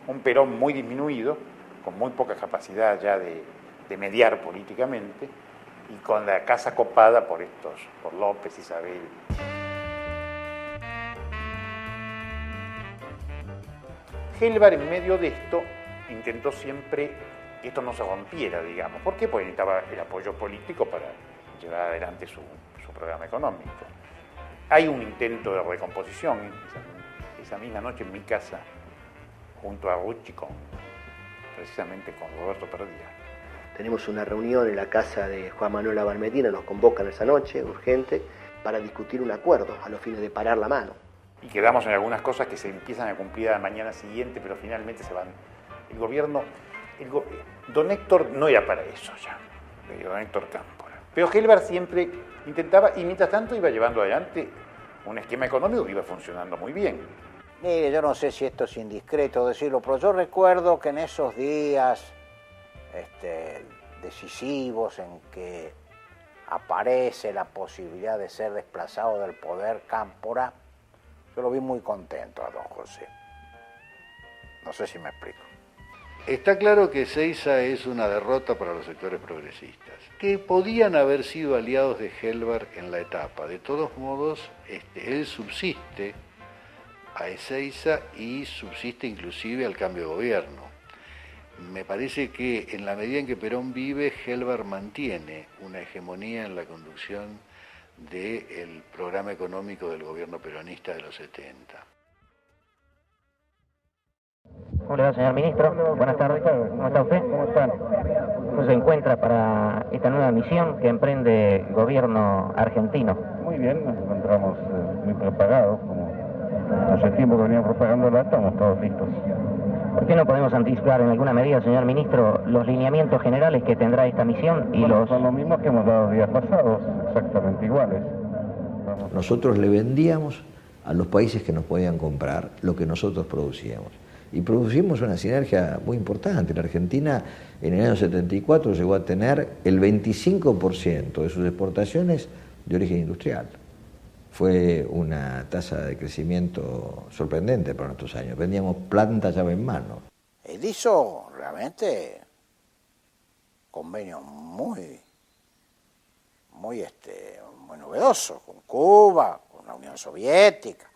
Un Perón muy disminuido, con muy poca capacidad ya de mediar políticamente, y con la casa copada por López, Isabel. Helbar, en medio de esto, intentó siempre que esto no se rompiera, digamos. ¿Por qué? Porque necesitaba el apoyo político para llevar adelante su programa económico. Hay un intento de recomposición esa misma noche en mi casa, junto a Rucci, precisamente con Roberto Perdía. Tenemos una reunión en la casa de Juan Manuel Abalmedina, nos convocan esa noche, urgente, para discutir un acuerdo a los fines de parar la mano. Y quedamos en algunas cosas que se empiezan a cumplir a la mañana siguiente, pero finalmente se van. El gobierno, don Héctor no era para eso ya, don Héctor Cámpora. Pero Helbar siempre intentaba, y mientras tanto iba llevando adelante un esquema económico que iba funcionando muy bien. Mire, yo no sé si esto es indiscreto decirlo, pero yo recuerdo que en esos días decisivos en que aparece la posibilidad de ser desplazado del poder Cámpora, yo lo vi muy contento a don José. No sé si me explico. Está claro que Seiza es una derrota para los sectores progresistas, que podían haber sido aliados de Helbar en la etapa. De todos modos, él subsiste a Ezeiza y subsiste inclusive al cambio de gobierno. Me parece que en la medida en que Perón vive, Helbar mantiene una hegemonía en la conducción del programa económico del gobierno peronista de los 70. ¿Cómo le va, señor ministro? Buenas tardes. ¿Cómo está usted? ¿Cómo están? ¿Cómo se encuentra para esta nueva misión que emprende el gobierno argentino? Muy bien, nos encontramos muy preparados. Como hace tiempo que veníamos propagándola, estamos todos listos. ¿Por qué no podemos anticipar en alguna medida, señor ministro, los lineamientos generales que tendrá esta misión? Son los mismos que hemos dado los días pasados, exactamente iguales. Nosotros le vendíamos a los países que nos podían comprar lo que nosotros producíamos. Y producimos una sinergia muy importante. La Argentina en el año 74 llegó a tener el 25% de sus exportaciones de origen industrial. Fue una tasa de crecimiento sorprendente para nuestros años. Vendíamos planta llave en mano. Él hizo realmente convenios muy novedosos con Cuba, con la Unión Soviética,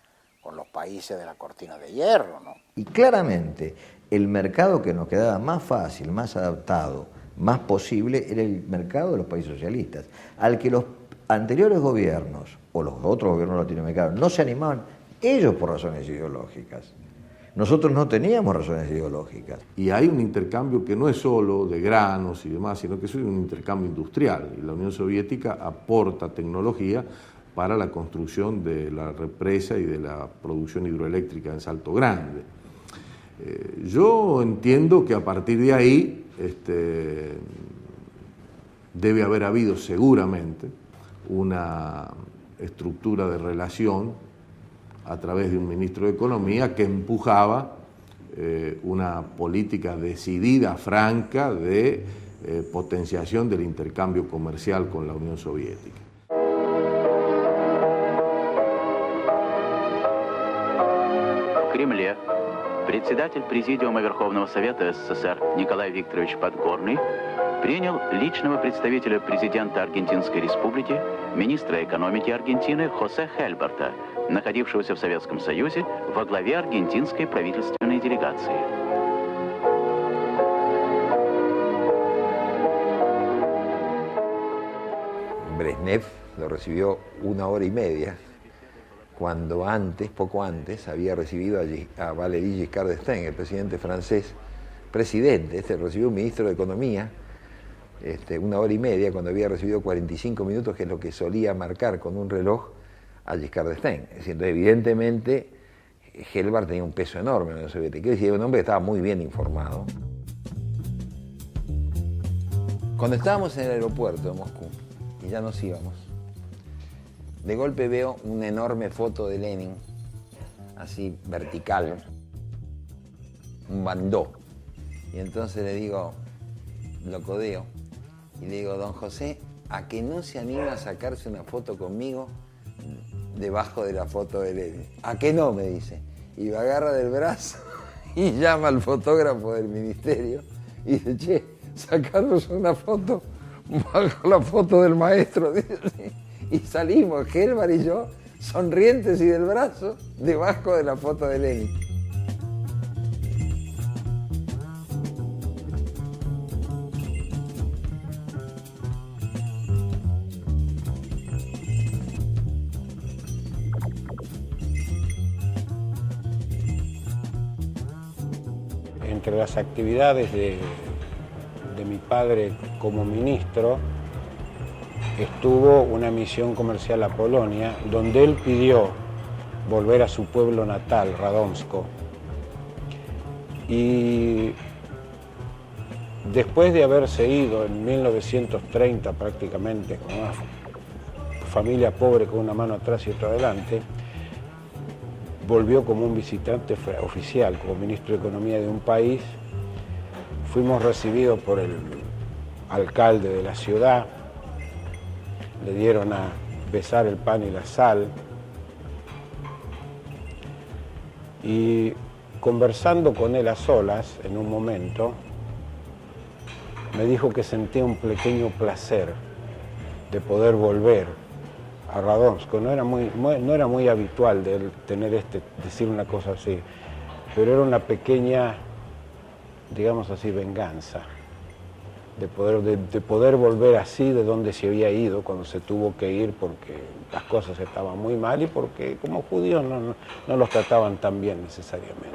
con los países de la cortina de hierro, ¿no? Y claramente el mercado que nos quedaba más fácil, más adaptado, más posible, era el mercado de los países socialistas, al que los anteriores gobiernos o los otros gobiernos latinoamericanos no se animaban, ellos por razones ideológicas. Nosotros no teníamos razones ideológicas. Y hay un intercambio que no es solo de granos y demás, sino que es un intercambio industrial. Y la Unión Soviética aporta tecnología para la construcción de la represa y de la producción hidroeléctrica en Salto Grande. Yo entiendo que a partir de ahí debe haber habido seguramente una estructura de relación a través de un ministro de Economía que empujaba una política decidida, franca, de potenciación del intercambio comercial con la Unión Soviética. В Кремле председатель Президиума Верховного Совета СССР Николай Викторович Подгорный принял личного представителя президента Аргентинской Республики, министра экономики Аргентины Хосе Хельберта, находившегося в Советском Союзе во главе аргентинской правительственной делегации. Brezhnev lo recibió 1 hora y media, cuando poco antes, había recibido a Valéry Giscard d'Estaing, el presidente francés, recibió un ministro de Economía, 1 hora y media, cuando había recibido 45 minutos, que es lo que solía marcar con un reloj a Giscard d'Estaing. Es decir, entonces, evidentemente, Helbart tenía un peso enorme en la Unión Soviética. Quiero decir, era un hombre que estaba muy bien informado. Cuando estábamos en el aeropuerto de Moscú, y ya nos íbamos, de golpe veo una enorme foto de Lenin, así vertical, un bandó. Y entonces le digo, lo codeo, y le digo, don José, ¿a que no se anima a sacarse una foto conmigo debajo de la foto de Lenin? ¿A que no? Me dice. Y me agarra del brazo y llama al fotógrafo del ministerio y dice, che, sacarnos una foto bajo la foto del maestro. Y salimos, Helbart y yo, sonrientes y del brazo, debajo de la foto de Lenin. Entre las actividades de mi padre como ministro estuvo una misión comercial a Polonia, donde él pidió volver a su pueblo natal, Radomsko. Y después de haberse ido en 1930 prácticamente, con una familia pobre con una mano atrás y otra adelante, volvió como un visitante oficial, como ministro de Economía de un país. Fuimos recibidos por el alcalde de la ciudad, le dieron a besar el pan y la sal. Y conversando con él a solas, en un momento, me dijo que sentía un pequeño placer de poder volver a Radomsko. No era muy habitual de él decir una cosa así, pero era una pequeña, digamos así, venganza de poder volver así de donde se había ido cuando se tuvo que ir, porque las cosas estaban muy mal y porque como judíos no los trataban tan bien necesariamente.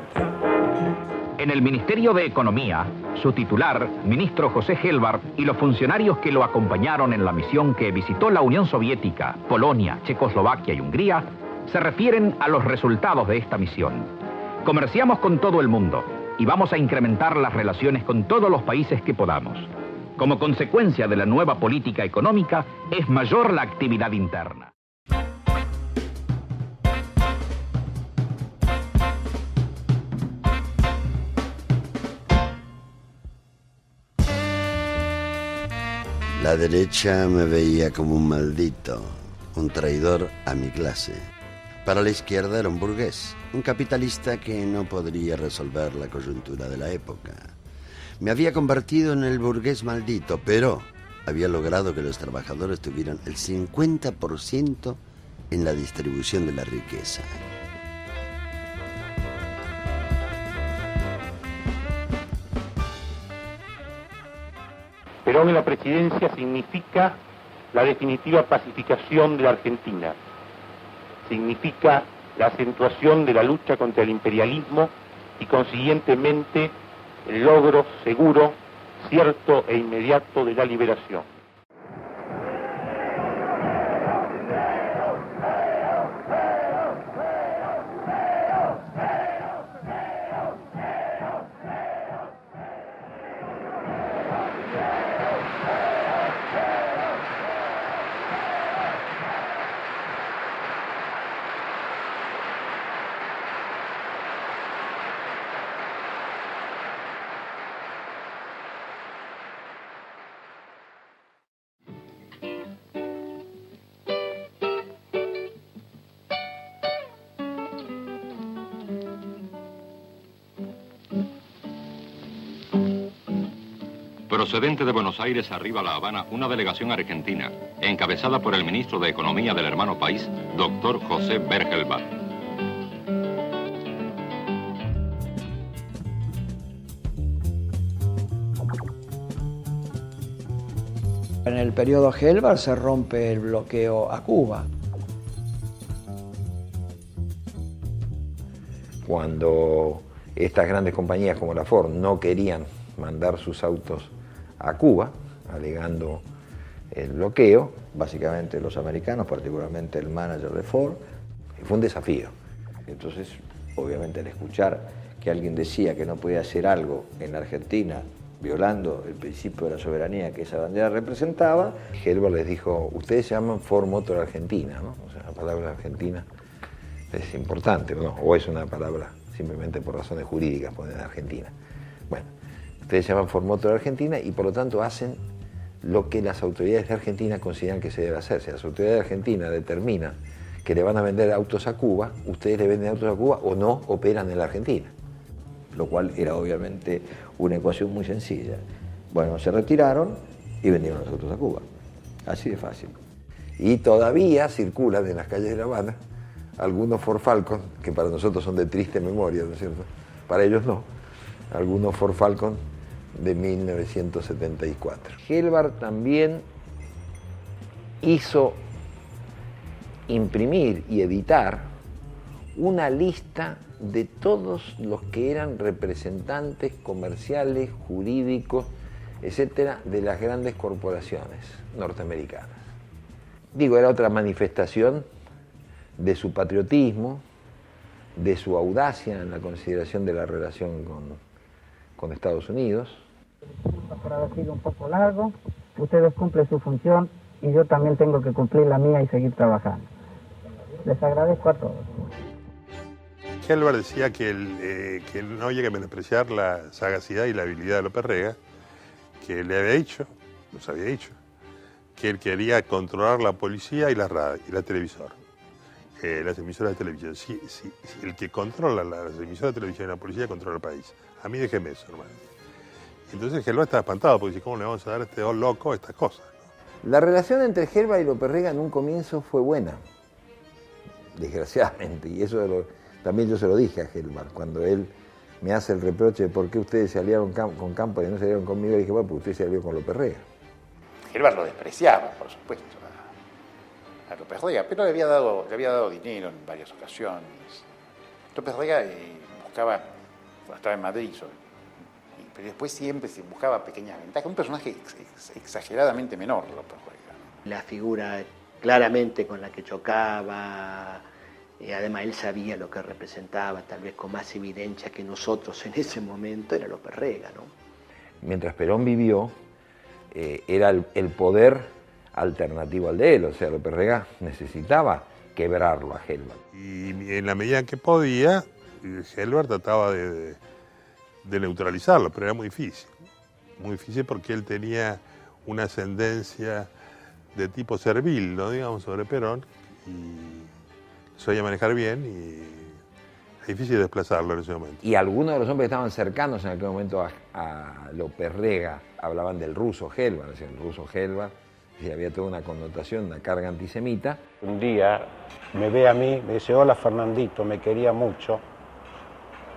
En el Ministerio de Economía, su titular, ministro José Helbart, y los funcionarios que lo acompañaron en la misión que visitó la Unión Soviética, Polonia, Checoslovaquia y Hungría, se refieren a los resultados de esta misión. Comerciamos con todo el mundo y vamos a incrementar las relaciones con todos los países que podamos. Como consecuencia de la nueva política económica, es mayor la actividad interna. La derecha me veía como un maldito, un traidor a mi clase. Para la izquierda era un burgués, un capitalista que no podría resolver la coyuntura de la época. Me había convertido en el burgués maldito, pero había logrado que los trabajadores tuvieran el 50% en la distribución de la riqueza. Perón en la presidencia significa la definitiva pacificación de la Argentina, significa la acentuación de la lucha contra el imperialismo y consiguientemente el logro seguro, cierto e inmediato de la liberación. Procedente de Buenos Aires arriba a La Habana una delegación argentina, encabezada por el ministro de Economía del hermano país, doctor José Bergelbach. En el periodo Helbart se rompe el bloqueo a Cuba. Cuando estas grandes compañías como la Ford no querían mandar sus autos a Cuba, alegando el bloqueo, básicamente los americanos, particularmente el manager de Ford, y fue un desafío. Entonces, obviamente, al escuchar que alguien decía que no podía hacer algo en la Argentina violando el principio de la soberanía que esa bandera representaba, Helbar les dijo, ustedes se llaman Ford Motor Argentina, ¿no? O sea, la palabra Argentina es importante, ¿no? O es una palabra simplemente por razones jurídicas poner Argentina. Bueno, ustedes se llaman Ford Motor Argentina y por lo tanto hacen lo que las autoridades de Argentina consideran que se debe hacer. Si las autoridades de Argentina determinan que le van a vender autos a Cuba, ustedes le venden autos a Cuba o no operan en la Argentina. Lo cual era obviamente una ecuación muy sencilla. Bueno, se retiraron y vendieron los autos a Cuba. Así de fácil. Y todavía circulan en las calles de La Habana algunos Ford Falcon, que para nosotros son de triste memoria, ¿no es cierto? Para ellos no. Algunos Ford Falcon de 1974. Helbar también hizo imprimir y editar una lista de todos los que eran representantes comerciales, jurídicos, etcétera, de las grandes corporaciones norteamericanas. Digo, era otra manifestación de su patriotismo, de su audacia en la consideración de la relación con Estados Unidos. Por haber sido un poco largo, ustedes cumplen su función y yo también tengo que cumplir la mía y seguir trabajando. Les agradezco a todos. Helbar decía que no había que menospreciar la sagacidad y la habilidad de López Rega, que le había dicho, nos había dicho, que él quería controlar la policía y la radio y la televisor, las emisoras de televisión. Si el que controla las emisoras de televisión y la policía controla el país. A mí déjeme eso, hermano. Entonces Helbar estaba espantado porque dice, ¿cómo le vamos a dar a este dos loco estas cosas? La relación entre Helbar y López Rega en un comienzo fue buena, desgraciadamente, y eso también yo se lo dije a Helbar, cuando él me hace el reproche de por qué ustedes se aliaron con Cámpora y no se aliaron conmigo, le dije, bueno, porque usted se alió con López Rega. Helbar lo despreciaba, por supuesto, a López Rega, pero le había dado dinero en varias ocasiones. López Rega buscaba, cuando estaba en Madrid, pero después siempre se buscaba pequeñas ventajas. Un personaje exageradamente menor, López Rega. La figura claramente con la que chocaba, además él sabía lo que representaba, tal vez con más evidencia que nosotros en ese momento, era López Rega, ¿no? Mientras Perón vivió, era el poder alternativo al de él, o sea, López Rega necesitaba quebrarlo a Helbar. Y en la medida en que podía, Helbar trataba de neutralizarlo, pero era muy difícil porque él tenía una ascendencia de tipo servil, ¿no? Digamos, sobre Perón, y sabía manejar bien y es difícil desplazarlo en ese momento. Y algunos de los hombres que estaban cercanos en aquel momento a López Rega hablaban del ruso Helbar, decían el ruso Helbar, y había toda una connotación, una carga antisemita. Un día me ve a mí, me dice, hola Fernandito, me quería mucho.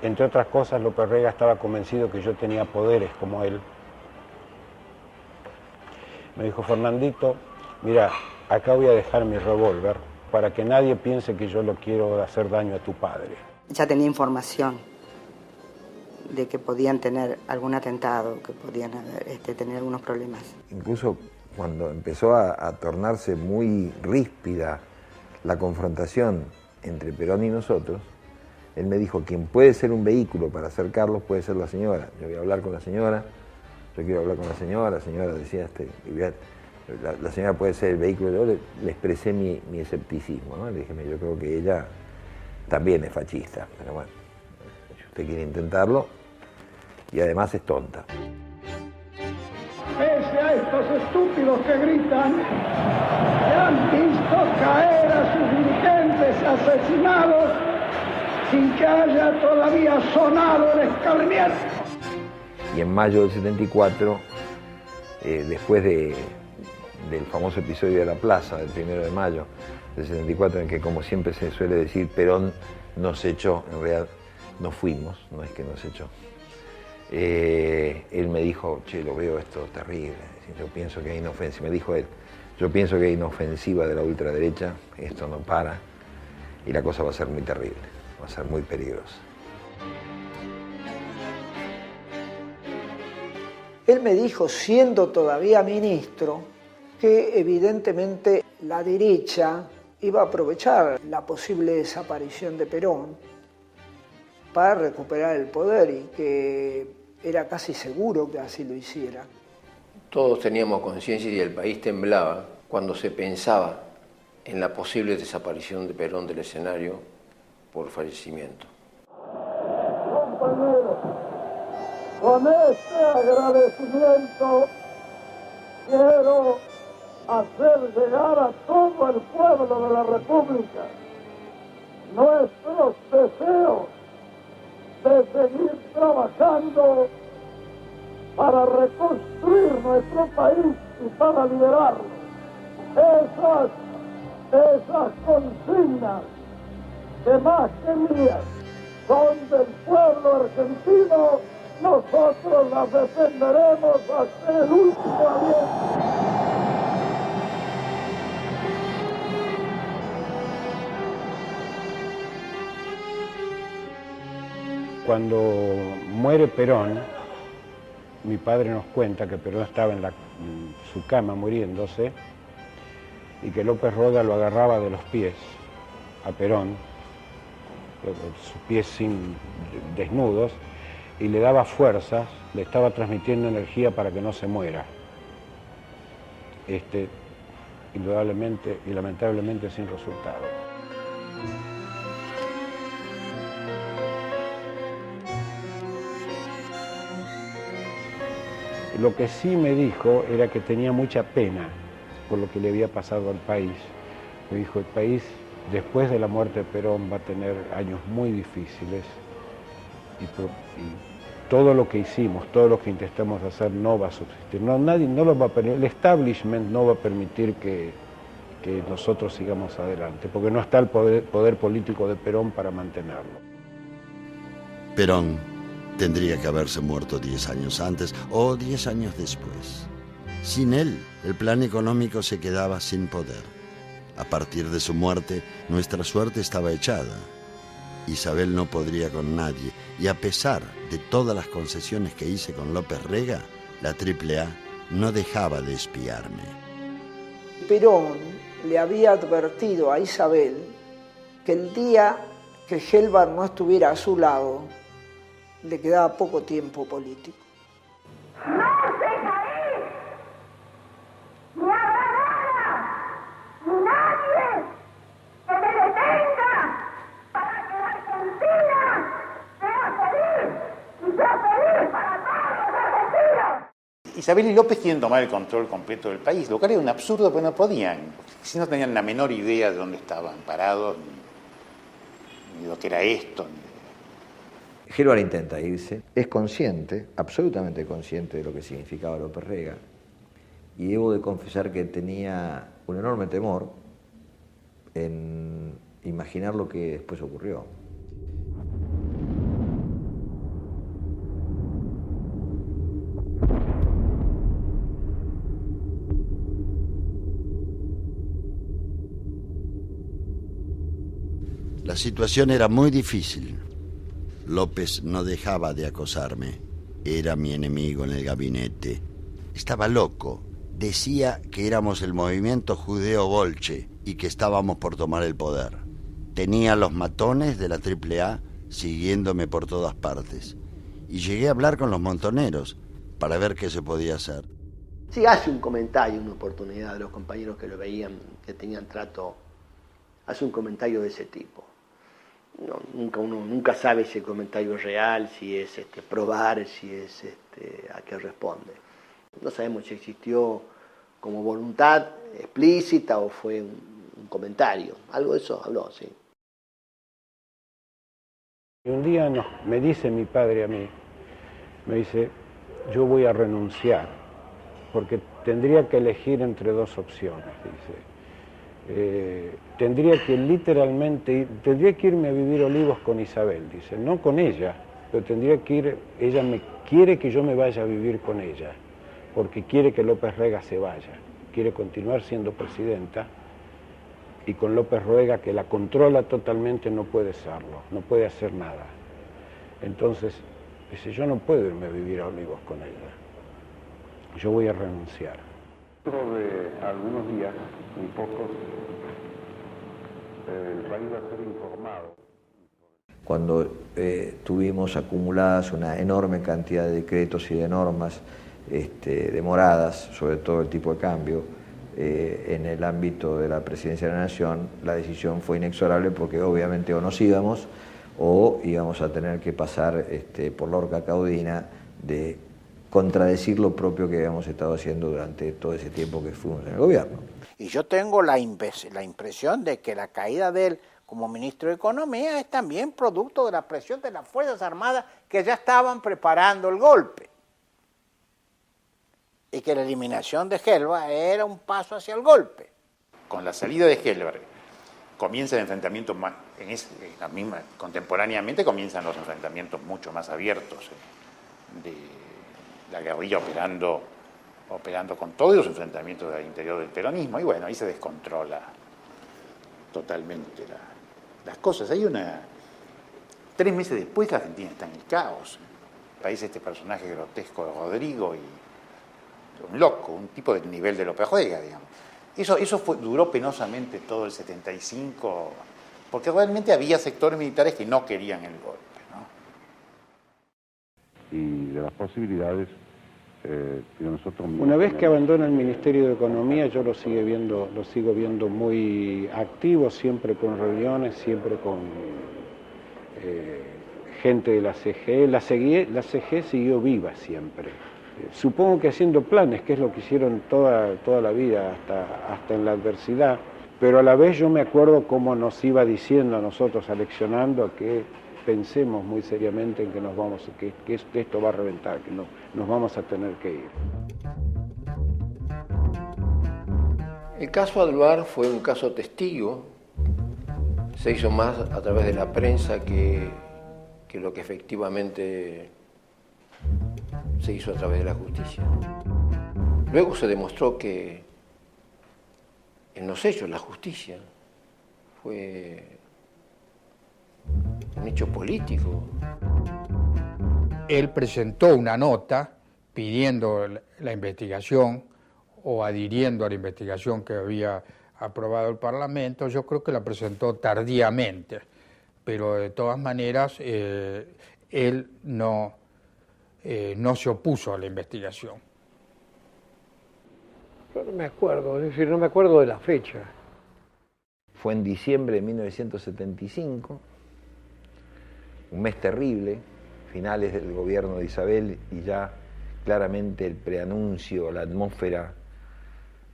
Entre otras cosas, López Rega estaba convencido que yo tenía poderes como él. Me dijo, Fernandito, mira, acá voy a dejar mi revólver para que nadie piense que yo lo quiero hacer daño a tu padre. Ya tenía información de que podían tener algún atentado, que podían tener algunos problemas. Incluso cuando empezó a tornarse muy ríspida la confrontación entre Perón y nosotros, él me dijo, quien puede ser un vehículo para acercarlos puede ser la señora. Yo voy a hablar con la señora, yo quiero hablar con la señora decía, la señora puede ser el vehículo. Yo le expresé mi escepticismo, ¿no? Le dije, yo creo que ella también es fascista, pero bueno, si usted quiere intentarlo, y además es tonta. Pese a estos estúpidos que gritan, que han visto caer a sus dirigentes asesinados sin que haya todavía sonado el escarmiento. Y en mayo del 74, después del famoso episodio de la plaza, del 1 de mayo del 74, en que, como siempre se suele decir, Perón nos echó, en realidad no fuimos, no es que nos echó. Él me dijo, che, lo veo esto terrible, yo pienso que hay inofensiva, me dijo él, yo pienso que hay inofensiva de la ultraderecha, esto no para, y la cosa va a ser muy terrible, va a ser muy peligrosa. Él me dijo, siendo todavía ministro, que evidentemente la derecha iba a aprovechar la posible desaparición de Perón para recuperar el poder y que era casi seguro que así lo hiciera. Todos teníamos conciencia y el país temblaba cuando se pensaba en la posible desaparición de Perón del escenario por fallecimiento. Compañeros, con este agradecimiento quiero hacer llegar a todo el pueblo de la República nuestros deseos de seguir trabajando para reconstruir nuestro país y para liberarlo. Esas consignas que más que mías son del pueblo argentino, nosotros las defenderemos hasta el último aliento. Cuando muere Perón, mi padre nos cuenta que Perón estaba en su cama muriéndose y que López Rueda lo agarraba de los pies a Perón, sus pies desnudos, y le daba fuerzas, le estaba transmitiendo energía para que no se muera. Indudablemente y lamentablemente sin resultado. Lo que sí me dijo era que tenía mucha pena por lo que le había pasado al país. Me dijo, el país después de la muerte de Perón va a tener años muy difíciles y todo lo que hicimos, todo lo que intentamos hacer no va a subsistir. Nadie no lo va a permitir, el establishment no va a permitir que nosotros sigamos adelante, porque no está el poder político de Perón para mantenerlo. Perón tendría que haberse muerto 10 años antes o 10 años después. Sin él, el plan económico se quedaba sin poder. A partir de su muerte, nuestra suerte estaba echada. Isabel no podría con nadie, y a pesar de todas las concesiones que hice con López Rega, la AAA no dejaba de espiarme. Perón le había advertido a Isabel que el día que Gelbar no estuviera a su lado, le quedaba poco tiempo político. ¡No se caer! ¡Ni habrá nada! ¡Ni nadie que me detenga para que la Argentina sea feliz y sea feliz para todos los argentinos! Isabel y López quieren tomar el control completo del país, lo cual era un absurdo, porque no podían. Si no tenían la menor idea de dónde estaban parados, ni lo que era esto. Gelbar intenta irse, es consciente, absolutamente consciente de lo que significaba López Rega, y debo de confesar que tenía un enorme temor en imaginar lo que después ocurrió. La situación era muy difícil. López no dejaba de acosarme. Era mi enemigo en el gabinete. Estaba loco. Decía que éramos el movimiento judeo-bolche y que estábamos por tomar el poder. Tenía los matones de la AAA siguiéndome por todas partes. Y llegué a hablar con los montoneros para ver qué se podía hacer. Sí, hace un comentario, una oportunidad de los compañeros que lo veían, que tenían trato, hace un comentario de ese tipo. Uno nunca sabe si el comentario es real, si es probar, si es a qué responde. No sabemos si existió como voluntad explícita o fue un comentario. Algo de eso habló, sí. Y un día me dice mi padre a mí, me dice, yo voy a renunciar, porque tendría que elegir entre dos opciones, dice. Tendría que irme a vivir Olivos con Isabel, dice, no con ella, pero tendría que ir, ella me quiere que yo me vaya a vivir con ella, porque quiere que López Rega se vaya, quiere continuar siendo presidenta, y con López Rega, que la controla totalmente, no puede serlo, no puede hacer nada. Entonces, dice, yo no puedo irme a vivir a Olivos con ella. yo voy a renunciar. Dentro de algunos días, muy pocos, el país va a ser informado. Cuando tuvimos acumuladas una enorme cantidad de decretos y de normas demoradas, sobre todo el tipo de cambio, en el ámbito de la Presidencia de la Nación, la decisión fue inexorable porque obviamente o nos íbamos o íbamos a tener que pasar por la horca caudina de contradecir lo propio que habíamos estado haciendo durante todo ese tiempo que fuimos en el gobierno. Y yo tengo la impresión de que la caída de él como ministro de Economía es también producto de la presión de las Fuerzas Armadas que ya estaban preparando el golpe. Y que la eliminación de Helvar era un paso hacia el golpe. Con la salida de Helvar comienza el enfrentamiento más, la misma, contemporáneamente comienzan los enfrentamientos mucho más abiertos de la guerrilla operando con todos los enfrentamientos del interior del peronismo, y bueno, ahí se descontrola totalmente las cosas. 3 meses después la Argentina está en el caos. Aparece este personaje grotesco de Rodrigo y un loco, un tipo del nivel de López Rega, digamos. Eso duró penosamente todo el 75, porque realmente había sectores militares que no querían el golpe, ¿no? Y de las posibilidades que nosotros... Una vez que abandona el Ministerio de Economía, yo lo sigo viendo muy activo, siempre con reuniones, siempre con gente de la CGE. La CGE siguió viva siempre. Supongo que haciendo planes, que es lo que hicieron toda la vida, hasta en la adversidad, pero a la vez yo me acuerdo cómo nos iba diciendo a nosotros, aleccionando, que pensemos muy seriamente en que que esto va a reventar, que nos vamos a tener que ir. El caso Alvar fue un caso testigo, se hizo más a través de la prensa que lo que efectivamente se hizo a través de la justicia. Luego se demostró que en los hechos la justicia fue un hecho político. Él presentó una nota pidiendo la investigación o adhiriendo a la investigación que había aprobado el Parlamento. Yo creo que la presentó tardíamente, pero de todas maneras él no se opuso a la investigación. Yo no me acuerdo, es decir, no me acuerdo de la fecha. Fue en diciembre de 1975, un mes terrible, finales del gobierno de Isabel y ya claramente el preanuncio, la atmósfera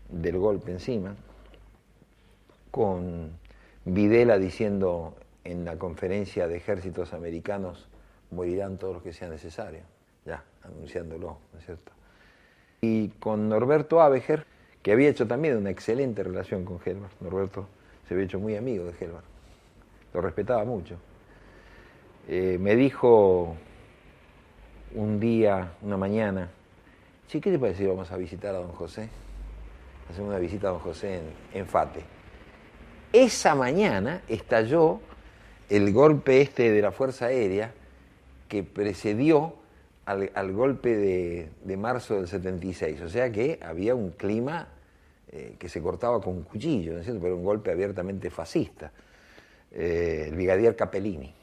del golpe encima, con Videla diciendo en la conferencia de ejércitos americanos: morirán todos los que sea necesario, ya anunciándolo, ¿no es cierto? Y con Norberto Abeger, que había hecho también una excelente relación con Helvar. Norberto se había hecho muy amigo de Helvar, lo respetaba mucho. Me dijo un día, una mañana: che, ¿qué te parece si vamos a visitar a don José? Hacemos una visita a don José en Fate. Esa mañana estalló el golpe de la Fuerza Aérea que precedió al golpe de marzo del 76. O sea que había un clima que se cortaba con un cuchillo, ¿no es cierto? Pero un golpe abiertamente fascista. El brigadier Capellini.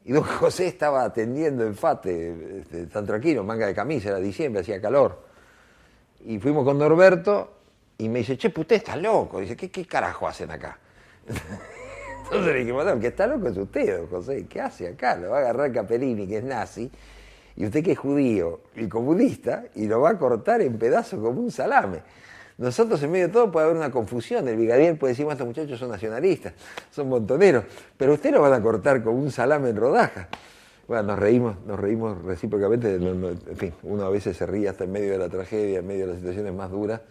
Y don José estaba atendiendo en Fate, tan tranquilo, manga de camisa, era diciembre, hacía calor. Y fuimos con Norberto y me dice: che, pues usted está loco. Dice: ¿Qué carajo hacen acá? Entonces le dije: bueno, el que está loco es usted, don José. ¿Qué hace acá? Lo va a agarrar Capellini, que es nazi, y usted que es judío y comunista, y lo va a cortar en pedazos como un salame. Nosotros, en medio de todo, puede haber una confusión. El brigadier puede decir: estos muchachos son nacionalistas, son montoneros, pero usted lo van a cortar como un salame en rodajas. Bueno, nos reímos recíprocamente. En fin, uno a veces se ríe hasta en medio de la tragedia, en medio de las situaciones más duras,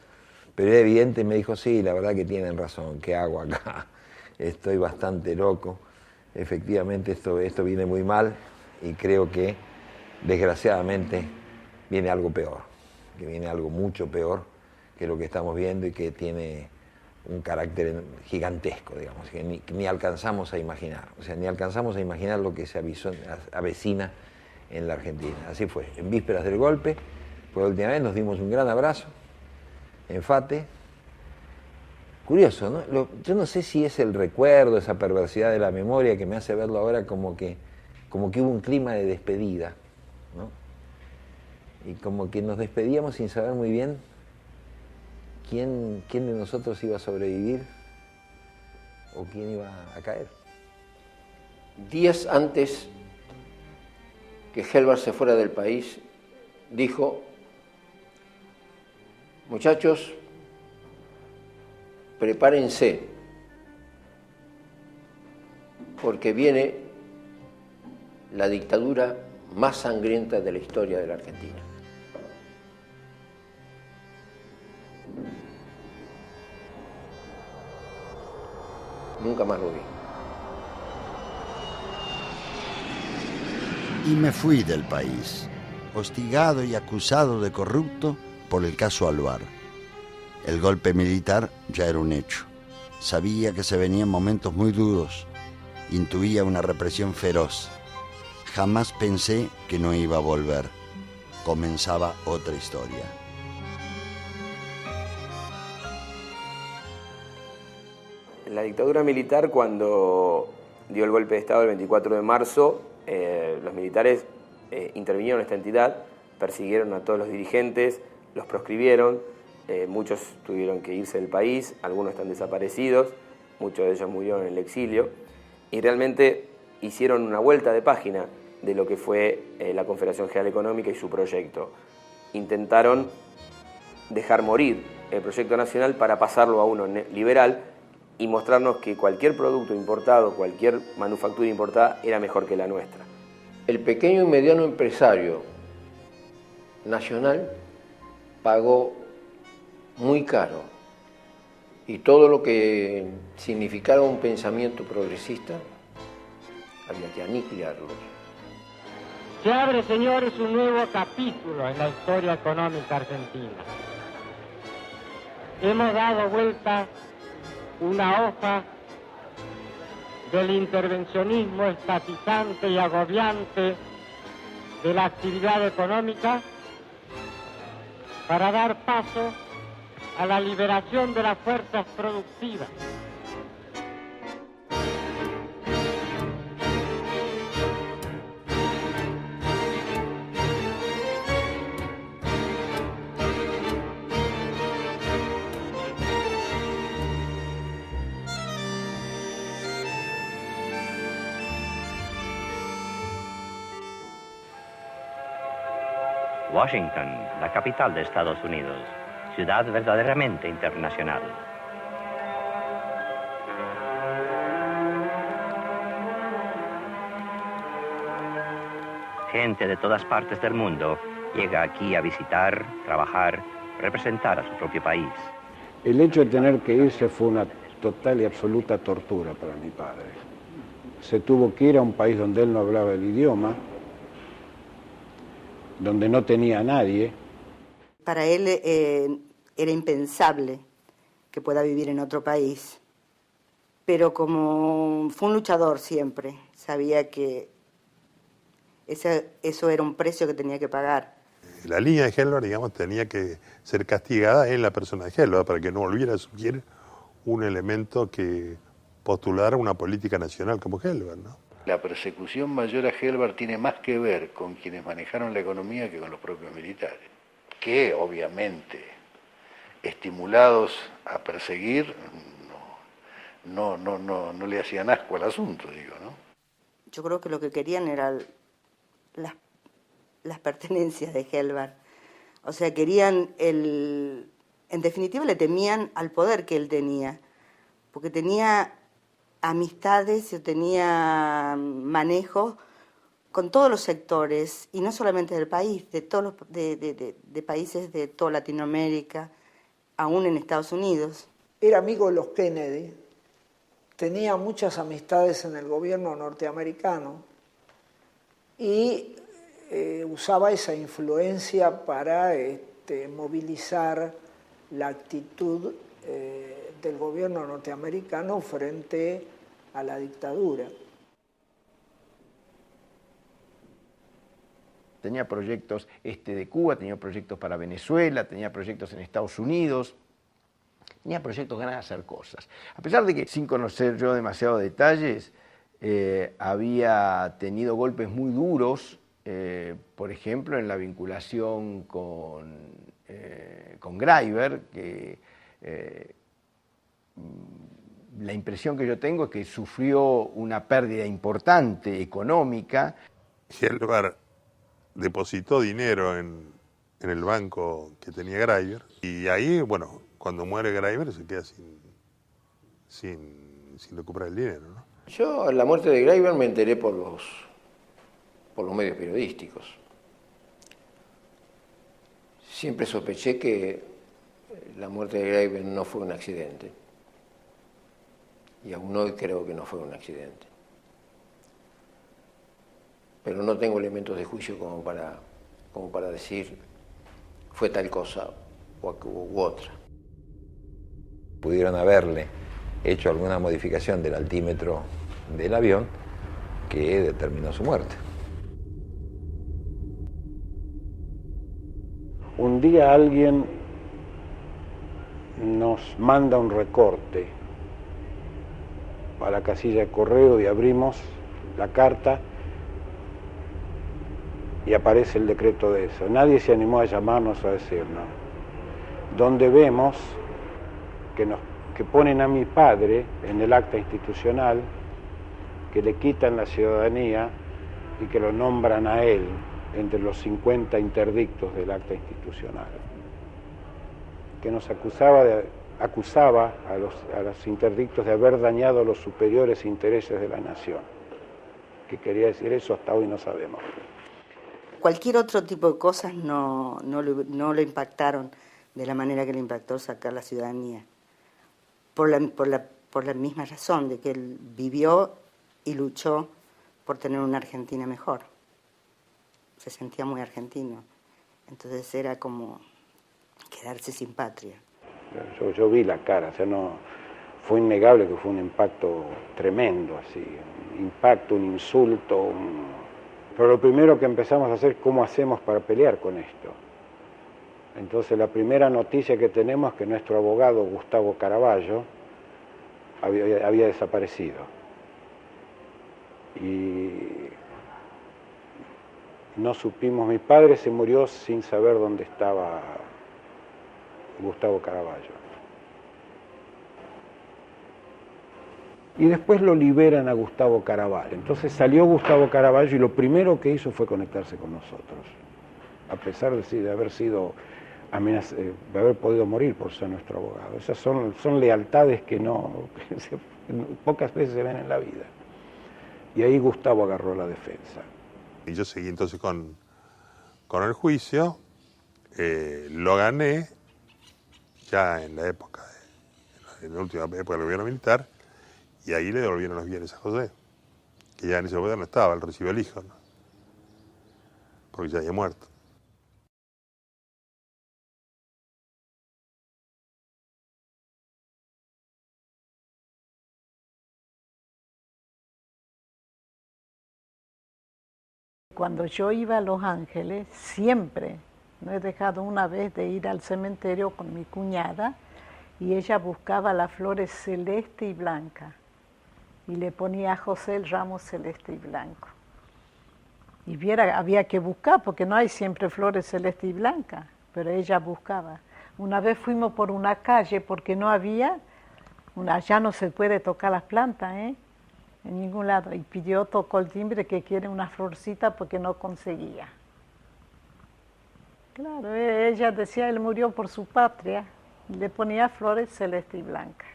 pero era evidente. Me dijo: sí, la verdad que tienen razón, ¿qué hago acá? Estoy bastante loco. Efectivamente, esto viene muy mal y creo que, desgraciadamente, viene algo peor, que viene algo mucho peor que lo que estamos viendo y que tiene un carácter gigantesco, digamos, que ni alcanzamos a imaginar. O sea, ni alcanzamos a imaginar lo que se avecina en la Argentina. Así fue. En vísperas del golpe Por última vez nos dimos un gran abrazo en Fate. Curioso, ¿no? Yo no sé si es el recuerdo, esa perversidad de la memoria que me hace verlo ahora como que hubo un clima de despedida, ¿no? Y como que nos despedíamos sin saber muy bien quién de nosotros iba a sobrevivir o quién iba a caer. Días antes que Helvar se fuera del país, dijo: muchachos, prepárense, porque viene la dictadura más sangrienta de la historia de la Argentina. Nunca más lo vi. Y me fui del país, hostigado y acusado de corrupto por el caso Alvar. El golpe militar ya era un hecho. Sabía que se venían momentos muy duros. Intuía una represión feroz. Jamás pensé que no iba a volver. Comenzaba otra historia. La dictadura militar, cuando dio el golpe de Estado el 24 de marzo, los militares intervinieron en esta entidad, persiguieron a todos los dirigentes, los proscribieron, muchos tuvieron que irse del país, algunos están desaparecidos, muchos de ellos murieron en el exilio, y realmente hicieron una vuelta de página de lo que fue la Confederación General Económica y su proyecto. Intentaron dejar morir el proyecto nacional para pasarlo a uno liberal y mostrarnos que cualquier producto importado, cualquier manufactura importada era mejor que la nuestra. El pequeño y mediano empresario nacional pagó muy caro, y todo lo que significara un pensamiento progresista había que aniquilarlo. Se abre, señores, un nuevo capítulo en la historia económica argentina. Hemos dado vuelta una hoja del intervencionismo estatizante y agobiante de la actividad económica para dar paso a la liberación de las fuerzas productivas. Washington, la capital de Estados Unidos, ciudad verdaderamente internacional. Gente de todas partes del mundo llega aquí a visitar, trabajar, representar a su propio país. El hecho de tener que irse fue una total y absoluta tortura para mi padre. Se tuvo que ir a un país donde él no hablaba el idioma, donde no tenía a nadie. Para él era impensable que pueda vivir en otro país, pero como fue un luchador siempre, sabía que eso era un precio que tenía que pagar. La línea de Helvar, digamos, tenía que ser castigada en la persona de Helvar para que no volviera a surgir un elemento que postulara una política nacional como Helvar, ¿no? La persecución mayor a Helvar tiene más que ver con quienes manejaron la economía que con los propios militares, que obviamente, estimulados a perseguir, no le hacían asco al asunto, digo, ¿no? Yo creo que lo que querían eran las pertenencias de Helvar. O sea, querían en definitiva le temían al poder que él tenía, porque tenía amistades, yo tenía manejo con todos los sectores, y no solamente del país, de todos de países de toda Latinoamérica, aún en Estados Unidos. Era amigo de los Kennedy, tenía muchas amistades en el gobierno norteamericano y usaba esa influencia para movilizar la actitud del gobierno norteamericano frente a la dictadura. Tenía proyectos de Cuba, tenía proyectos para Venezuela, tenía proyectos en Estados Unidos, tenía proyectos ganas de hacer cosas. A pesar de que, sin conocer yo demasiados detalles, había tenido golpes muy duros, por ejemplo, en la vinculación con Greiber, que la impresión que yo tengo es que sufrió una pérdida importante económica. Gelbar depositó dinero en el banco que tenía Greiber y ahí, bueno, cuando muere Greiber se queda sin recuperar el dinero, ¿no? Yo, la muerte de Greiber me enteré por los medios periodísticos. Siempre sospeché que la muerte de Greiber no fue un accidente. Y aún hoy creo que no fue un accidente. Pero no tengo elementos de juicio como para decir fue tal cosa u otra. Pudieron haberle hecho alguna modificación del altímetro del avión que determinó su muerte. Un día alguien nos manda un recorte a la casilla de correo y abrimos la carta y aparece el decreto de eso. Nadie se animó a llamarnos a decirnos. Donde vemos que ponen a mi padre en el acta institucional, que le quitan la ciudadanía y que lo nombran a él entre los 50 interdictos del acta institucional, que nos acusaba a los interdictos de haber dañado los superiores intereses de la nación. ¿Qué quería decir eso? Hasta hoy no sabemos. Cualquier otro tipo de cosas no lo impactaron de la manera que le impactó sacar la ciudadanía. Por la misma razón de que él vivió y luchó por tener una Argentina mejor. Se sentía muy argentino. Entonces era como quedarse sin patria. Yo vi la cara, o sea, no, fue innegable que fue un impacto tremendo, así, un impacto, un insulto. Pero lo primero que empezamos a hacer, ¿cómo hacemos para pelear con esto? Entonces la primera noticia que tenemos es que nuestro abogado Gustavo Caraballo había desaparecido. Y no supimos, mi padre se murió sin saber dónde estaba Gustavo Caraballo. Y después lo liberan a Gustavo Caraballo. Entonces salió Gustavo Caraballo y lo primero que hizo fue conectarse con nosotros, a pesar de haber sido de haber podido morir por ser nuestro abogado. Esas son lealtades que pocas veces se ven en la vida. Y ahí Gustavo agarró la defensa. Y yo seguí entonces con el juicio, lo gané ya en la época, en la última época del gobierno militar, y ahí le devolvieron los bienes a José, que ya en ese gobierno estaba, él recibió el hijo, ¿no? Porque ya había muerto. Cuando yo iba a Los Ángeles, siempre, no he dejado una vez de ir al cementerio con mi cuñada, y ella buscaba las flores celeste y blanca, y le ponía a José el ramo celeste y blanco. Y había que buscar, porque no hay siempre flores celeste y blanca, pero ella buscaba. Una vez fuimos por una calle porque no había, ya no se puede tocar las plantas, en ningún lado, y tocó el timbre que quiere una florcita porque no conseguía. Claro, ella decía, él murió por su patria, y le ponía flores celeste y blanca.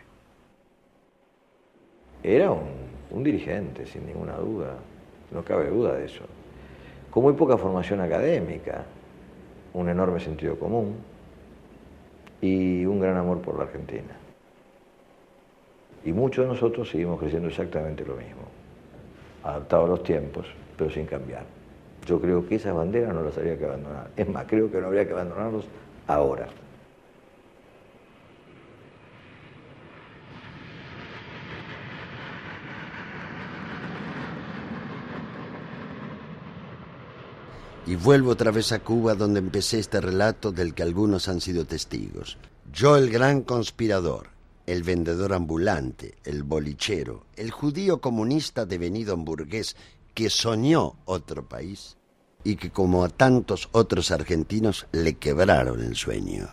Era un dirigente, sin ninguna duda, no cabe duda de eso. Con muy poca formación académica, un enorme sentido común y un gran amor por la Argentina. Y muchos de nosotros seguimos creciendo exactamente lo mismo, adaptados a los tiempos, pero sin cambiar. Yo creo que esas banderas no las habría que abandonar. Es más, creo que no habría que abandonarlos ahora. Y vuelvo otra vez a Cuba, donde empecé este relato del que algunos han sido testigos. Yo, el gran conspirador, el vendedor ambulante, el bolichero, el judío comunista devenido hamburgués que soñó otro país y que, como a tantos otros argentinos, le quebraron el sueño.